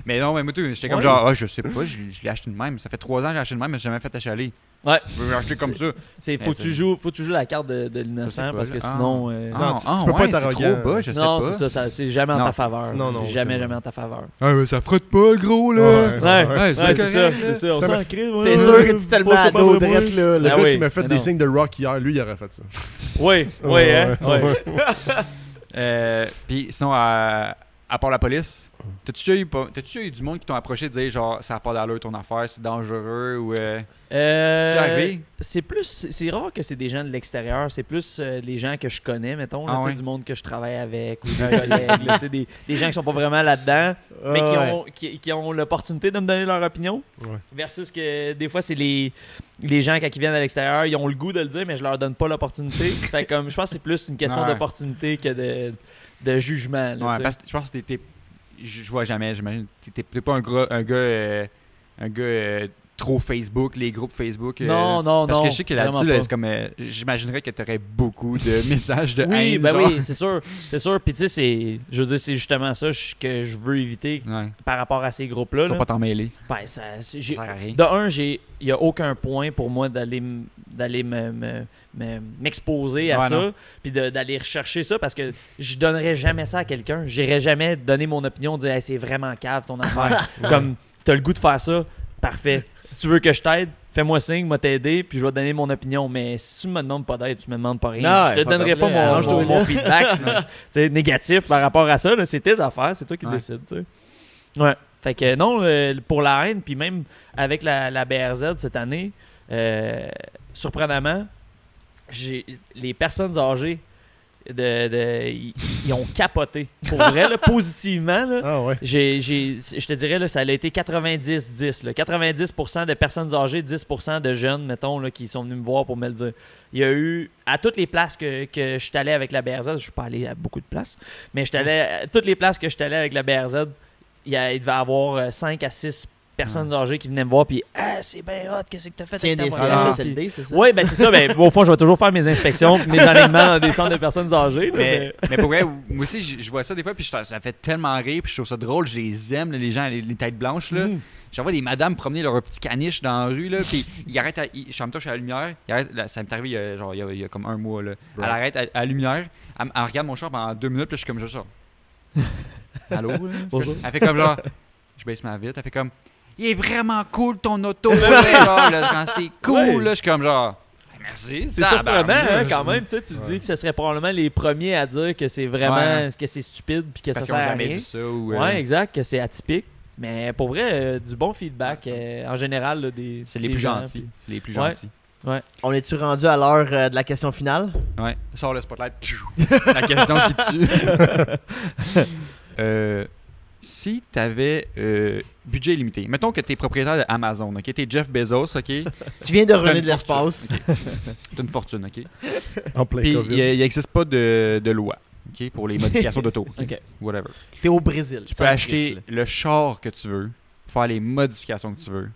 Mais non, mais moi, j'étais comme genre, je sais pas, je l'ai acheté de même. Ça fait 3 ans que j'ai acheté de même, mais j'ai jamais fait achaler. Ouais. Je veux l'acheter comme ça. Faut que tu joues la carte de l'innocent parce que sinon. Non, tu peux pas être arrogant. Trop bas, je sais Non, pas. c'est ça, c'est jamais en ta faveur. Non, C'est jamais en ta faveur. Ah, mais ça frotte pas, le gros, là. Ouais, c'est c'est ça. correct, C'est ça, on Ça s'en me- crée. C'est sûr que tu es tellement à dos drette, là. Le Ah gars oui, qui m'a fait mais des non. signes de rock hier, lui, il aurait fait ça. Oui, hein. Ouais. Puis sinon, à part la police, t'as-tu déjà eu du monde qui t'ont approché de dire genre ça n'a pas d'allure ton affaire, c'est dangereux ou c'est arrivé? C'est rare que c'est des gens de l'extérieur, c'est plus les gens que je connais, mettons, là, du monde que je travaille avec ou des collègues, là, des gens qui sont pas vraiment là-dedans, mais qui ont l'opportunité de me donner leur opinion. Versus que des fois c'est les gens quand ils viennent à l'extérieur, ils ont le goût de le dire, mais je leur donne pas l'opportunité. Fait comme je pense que c'est plus une question d'opportunité que de jugement. Là, parce que je pense que je vois jamais, j'imagine. T'es pas un gars trop Facebook, les groupes Facebook. Non. Parce que je sais que là-dessus, là, c'est comme. J'imaginerais que t'aurais beaucoup de messages de haine. Oui, c'est sûr. C'est sûr. Puis tu sais, je veux dire, c'est justement ça que je veux éviter par rapport à ces groupes-là. Tu vas pas t'en mêler. Ben, ça sert à rien. De un, il n'y a aucun point pour moi d'aller m'exposer à ça, puis d'aller rechercher ça, parce que je donnerais jamais ça à quelqu'un. J'irais jamais donner mon opinion, dire hey, c'est vraiment cave ton affaire. Comme, t'as le goût de faire ça, parfait. Si tu veux que je t'aide, fais-moi signe, moi t'aider, puis je vais te donner mon opinion. Mais si tu me demandes pas d'aide, tu me demandes pas rien. Non, je te donnerai pas mon feedback négatif par rapport à ça. Là. C'est tes affaires, c'est toi qui décides. Tu sais. Ouais. Fait que non, pour la haine, puis même avec la BRZ cette année, surprenamment, les personnes âgées, ils ont capoté. Pour vrai, là, positivement, là, je te dirais, là, ça a été 90-10. Là. 90% de personnes âgées, 10% de jeunes, mettons, là, qui sont venus me voir pour me le dire. Il y a eu, à toutes les places que je suis allé avec la BRZ, je suis pas allé à beaucoup de places, mais à toutes les places que je suis allé avec la BRZ, il devait y avoir 5 à 6 personnes âgées qui venaient me voir, puis c'est bien hot, qu'est-ce que t'as fait avec ta voiture? CHSLD, c'est ça? Oui, ben c'est ça. Ben, au fond, je vais toujours faire mes inspections, mes alignements dans des centres de personnes âgées. Mais pour vrai, moi aussi, je vois ça des fois, puis ça me fait tellement rire, puis je trouve ça drôle, je les aime, là, les gens, les têtes blanches, là. J'en vois des madames promener leur petit caniche dans la rue, là, puis ils arrêtent, je suis à la lumière, ça m'est arrivé il y a comme un mois, là. Elle arrête à la lumière, elle regarde mon char pendant 2 minutes, puis je suis comme juste ça. Allô? Bonjour. Elle fait comme genre, je baisse ma vitre, elle fait comme, il est vraiment cool ton auto, genre, là, quand c'est cool, là, je suis comme genre, merci. C'est surprenant, quand même, tu te dis que ce serait probablement les premiers à dire que c'est vraiment, que c'est stupide, puis que ça sert à rien. Jamais vu ça. Ouais, exact, que c'est atypique. Mais pour vrai, du bon feedback, en général, là, c'est les plus gentils. C'est les plus gentils. Ouais. On est-tu rendu à l'heure de la question finale? Ouais, sors le spotlight. La question qui tue. Si tu avais budget illimité, mettons que tu es propriétaire d'Amazon, ok? Tu es Jeff Bezos, ok? Tu viens de revenir de l'espace. Okay. Tu as une fortune, ok? En plein Puis COVID. il n'existe pas de loi, ok? Pour les modifications d'auto. Ok. Whatever. Tu es au Brésil. Tu peux acheter le char que tu veux, faire les modifications que tu veux.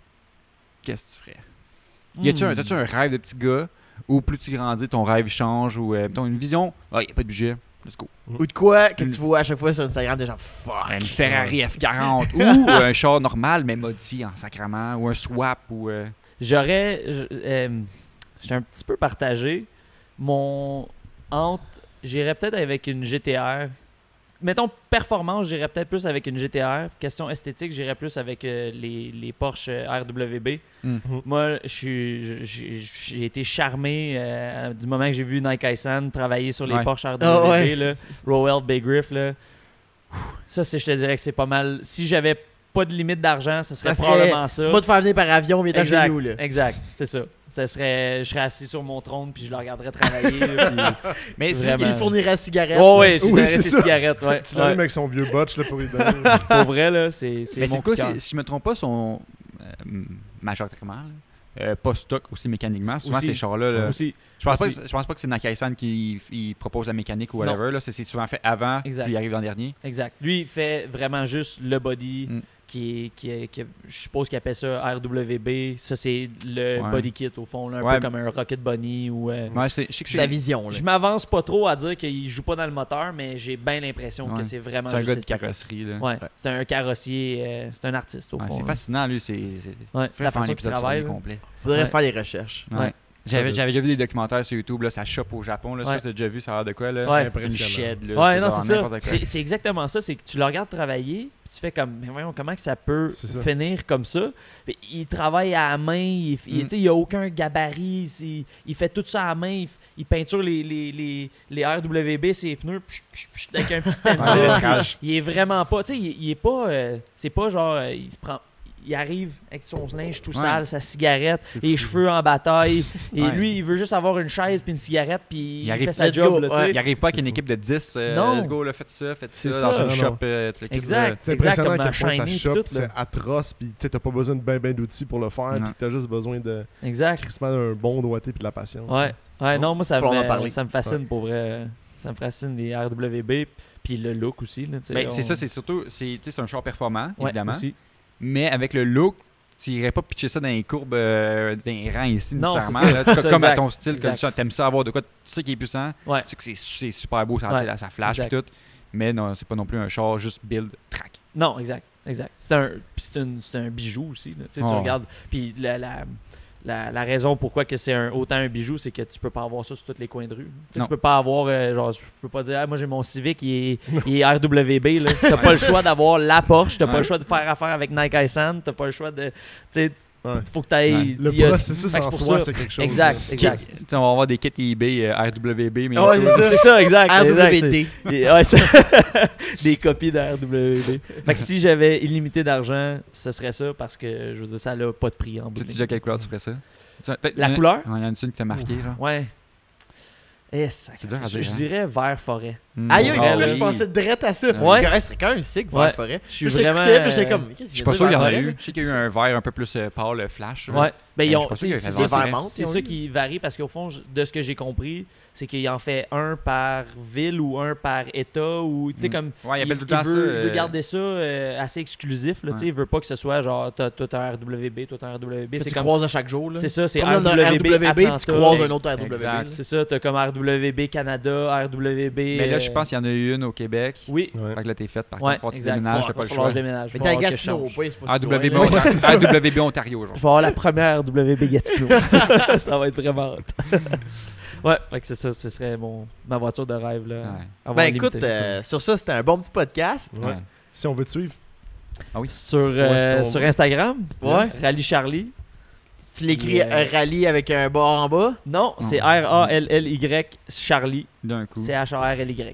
Qu'est-ce que tu ferais? T'as-tu un rêve de petit gars, ou plus tu grandis, ton rêve change, ou mettons une vision? Il n'y a pas de budget. Let's go. Ou de quoi que tu vois à chaque fois sur Instagram des gens fuck. Une Ferrari F40 ou un char normal mais modifié en sacrament ou un swap ou j'étais un petit peu partagé. J'irais peut-être avec une GTR. Mettons performance, j'irais peut-être plus avec une GTR. Question esthétique, j'irais plus avec les Porsche RWB. Moi, j'ai été charmé du moment que j'ai vu Nike Aisan travailler sur les Porsche RWB. Là, Rowell Big Riff. Là. Ça, je te dirais que c'est pas mal. Si j'avais pas de limite d'argent, ça serait probablement ça. Moi, te faire venir par avion, mais chez nous. Là. Exact, c'est ça. Je serais assis sur mon trône puis je le regarderais travailler. Puis mais il fournirait la cigarette. Oui, je fournirais ses cigarettes. Ouais. Tu l'allumes avec son vieux botch là, pour y donner. Pour vrai, là, c'est mais mon c'est quoi, si je me trompe pas, son majoritairement, pas stock aussi mécaniquement. Souvent, ces chars-là. Aussi. Je pense pas que c'est Nakaisan qui propose la mécanique ou whatever. Là. C'est souvent fait avant, puis il arrive l'an dernier. Exact. Lui, il fait vraiment juste le body qui je suppose qu'il appelle ça RWB. Ça, c'est le body kit, au fond. Là, un peu comme un Rocket Bunny. Ou, c'est sa vision. Là. Je m'avance pas trop à dire qu'il joue pas dans le moteur, mais j'ai bien l'impression que c'est vraiment juste un gars de esthétique. carrosserie. Là. Ouais. C'est un carrossier, c'est un artiste, au fond. C'est fascinant, lui. La façon qu'il travaille. Complet. Faudrait faire les recherches. Ouais. J'avais déjà vu des documentaires sur YouTube, là, ça chope au Japon. Là, Ouais. ça, t'as déjà vu, ça a l'air de quoi? Là? Ouais. C'est une shed. Là, Ouais, non, genre c'est ça. n'importe quoi. C'est exactement ça. C'est que tu le regardes travailler, puis tu fais comme, mais voyons, comment que ça peut C'est ça. finir comme ça? Puis il travaille à la main, tu sais, il a aucun gabarit, il fait tout ça à la main, il peinture les RWB, ses pneus, avec un petit stencil. Ouais, crash. Il est vraiment pas, tu sais, il est pas, c'est pas genre, il se prend. Il arrive avec son linge tout Ouais. sale, sa cigarette, C'est les fou. cheveux en bataille. Et Ouais. lui, il veut juste avoir une chaise puis une cigarette, puis Il il arrive- fait sa Let's job. go, Là, tu sais. ouais. Il arrive pas avec une équipe de 10. Non. Let's go, là, faites ça, C'est dans ça. une Non, shop. non. tout le kit, Exact. C'est Exact, impressionnant comme à quel point Shiny, sa puis shop, tout, là. c'est atroce, puis t'as pas besoin de ben d'outils pour le faire, Non. puis t'as juste besoin de Exact. crissement d'un bon doigté puis de la patience. Ouais. Ouais, non, moi, Faut en parler. ça me fascine pour vrai. Ça me fascine les RWB, puis le look aussi. Là, tu sais, Ben, c'est ça, c'est surtout, c'est un char performant, Ouais, évidemment. aussi. Mais avec le look, tu irais pas pitcher ça dans les courbes, dans les rangs ici, Non, nécessairement. c'est ça. Là. C'est ça, Comme à exact. ton style, comme Exact. ça, t'aimes ça avoir de quoi, tu sais qu'il est puissant, Ouais. tu sais que c'est super beau, ça, Ouais. ça flash et Exact. tout. Mais non, c'est pas non plus un char juste build, track. Non, exact. Exact. C'est un bijou aussi. Là. Tu sais, tu Oh. regardes. Puis la raison pourquoi que c'est autant un bijou, c'est que tu peux pas avoir ça sur tous les coins de rue. Tu sais, Non. tu peux pas avoir, genre, je peux pas dire, ah, moi j'ai mon Civic, il est RWB. Là. T'as pas le choix d'avoir la Porsche, t'as pas Ouais. le choix de faire affaire avec Nike Isan, t'as pas le choix de. Tu sais, Ouais. faut que t'ailles. Ouais. Le il y a- processus fait que en c'est pour soi, ça. c'est quelque chose. Exact, là. exact. Tu sais, on va avoir des kits eBay RWB, mais Ouais, c'est ça. C'est ça, exact. RWD. Ouais, des copies de RWB. Fait que si j'avais illimité d'argent, ce serait ça parce que je veux dire, ça n'a pas de prix en bout tu de sais ligne. déjà quelle couleur tu ferais ça? La couleur? Il y en a une qui t'a marqué, genre. Ouais. C'est dur à Je dire, hein. dirais vert forêt. Aïe, Ah pourquoi oui. je pensais direct à ça? Ouais. Ouais, c'est quand même sick, Ouais. Vert Forêt. Je suis Puis vraiment. j'écoutais, puis j'étais comme, qu'est-ce Je suis qu'il pas veut sûr qu'il y dire, en a Vert eu. Forêt? Je sais qu'il y a eu un vert un peu plus pâle, flash. là. Ouais. Ben, ils je ont, suis pas sûr tu qu'il sais, y a c'est fait ça, vert menthe, c'est ils ont ça eu. qui varie parce qu'au fond, de ce que j'ai compris, c'est qu'il en fait un par ville ou un par état ou tu sais Mm. comme Ouais, il appelle tout le temps ça. veut garder ça assez exclusif là, tu sais, Ouais. il veut pas que ce soit genre toi t'as un RWB, toi t'as un RWB, Que c'est tu comme croises à chaque jour, là. c'est ça, c'est Comme on a un RWB, RWB, puis tu Atlanta. croises un autre RWB. Exact. là. C'est ça, t'as comme RWB Canada, RWB. Mais là, je pense qu'il y en a eu une au Québec. Oui. Ouais. Fait que là, t'es faite par Ouais, contre. Faut que tu exact. déménages, t'as pas le Faut que je choix. déménage. Mais Faut t'es à avoir que je Gatineau, change. pas, c'est pas si loin, RWB, là. Ouais, c'est ça. RWB Ontario, genre. Je vais avoir la première RWB Gatineau. Ça va être vraiment hot. Ouais, fait que c'est ça, ce serait ma voiture de rêve là. Ouais. Avoir Ben limité. écoute, sur ça, c'était un bon petit podcast. Ouais. Si on veut te suivre. sur est-ce qu'on sur va? Instagram, Ouais. Rally Charlie. Tu l'écris Yeah. un rallye avec un bar en bas. Non, c'est Non. RALLY Charlie. D'un coup. CHARLY.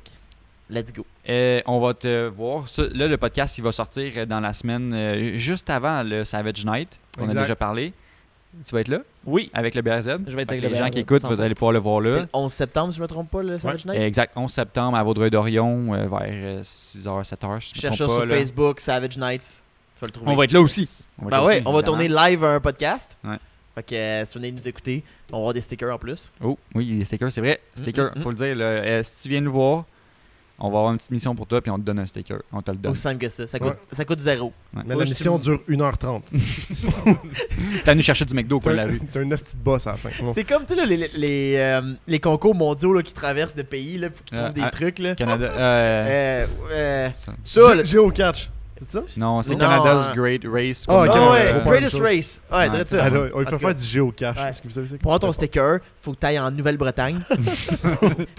Let's go. On va te voir. Là, le podcast, il va sortir dans la semaine juste avant le Savage Night. On a Exact. déjà parlé. Tu vas être là Oui. avec le BRZ. Je vais être Fait avec que le les gens BRZ, qui écoutent, sans vous faute. allez pouvoir le voir C'est là. le 11 septembre, si je me trompe pas, le Savage Night. Exact, 11 septembre à Vaudreuil-Dorion vers 6h, 7h. Si je me Cherche trompe ça pas, sur là. Facebook, Savage Nights. Tu vas le trouver. On va être là aussi. Ben ouais, on va tourner évidemment. live un podcast. Ouais. Fait que si vous venez nous écouter, on va avoir des stickers en plus. Oh, oui, les stickers, c'est vrai. Stickers, mm. faut le dire. Là, si tu viens nous voir, on va avoir une petite mission pour toi, puis on te donne un sticker. On te le donne. Aussi simple que ça. Ça coûte, Ouais. ça coûte 0. Mais Moi, la je mission dure 1h30. T'as venu chercher du McDo au coin de la rue. T'as un asti de boss à la fin. Bon. C'est comme tu sais, là, les concours mondiaux là, qui traversent de pays là, pour qu'ils trouvent des ah, trucs. Là. Canada. Ça, là. Géocatch. C'est ça? Non, c'est Non, Canada's hein. Great Race. Ah, ok, Ah ouais, ouais, trop pas Greatest la même Race. Ouais, Ouais. dirais ça. Ah, là, il En faut tout faire cas, du géocache. Ouais. Est-ce que vous savez c'est Pour avoir ton quoi? sticker, faut que tu ailles en Nouvelle-Bretagne.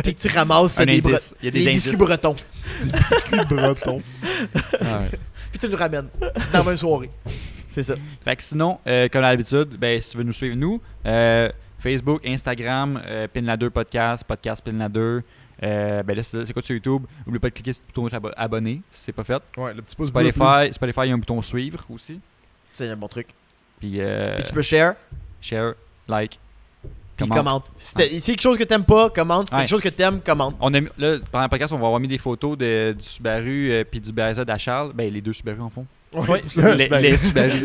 Puis que tu ramasses Un des, indice. Il y a des biscuits indices. bretons. Biscuit breton. Ah ouais. Puis tu nous ramènes dans la même soirée. C'est ça. Fait que sinon, comme à l'habitude, ben, si tu veux nous suivre, nous, Facebook, Instagram, Pinla2 Podcast, Podcast Pinla2. Ben là, c'est quoi sur YouTube? N'oublie pas de cliquer sur le bouton abonner si c'est pas fait. Ouais, le petit pouce bleu. Spotify, il y a un bouton suivre aussi. C'est un bon truc. Puis, Puis tu peux share, share, like, puis commente. Si c'est quelque chose que t'aimes pas, commente. Si c'est Ouais. quelque chose que t'aimes, commente. On a mis, là, pendant le podcast, on va avoir mis des photos du Subaru puis du BRZ à Charles. Ben, les deux Subaru en fond. Ouais. Les Subaru.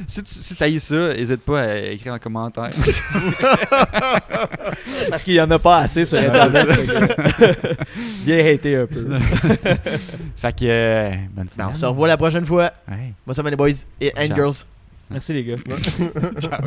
Si tu haïs ça, n'hésite pas à écrire en commentaire. Parce qu'il y en a pas assez sur Internet. Bien haté un peu. Fait que, bonne On semaine. se revoit la prochaine fois. Ouais. Moi, ça les boys et and Ciao. girls. Merci les gars. Ciao.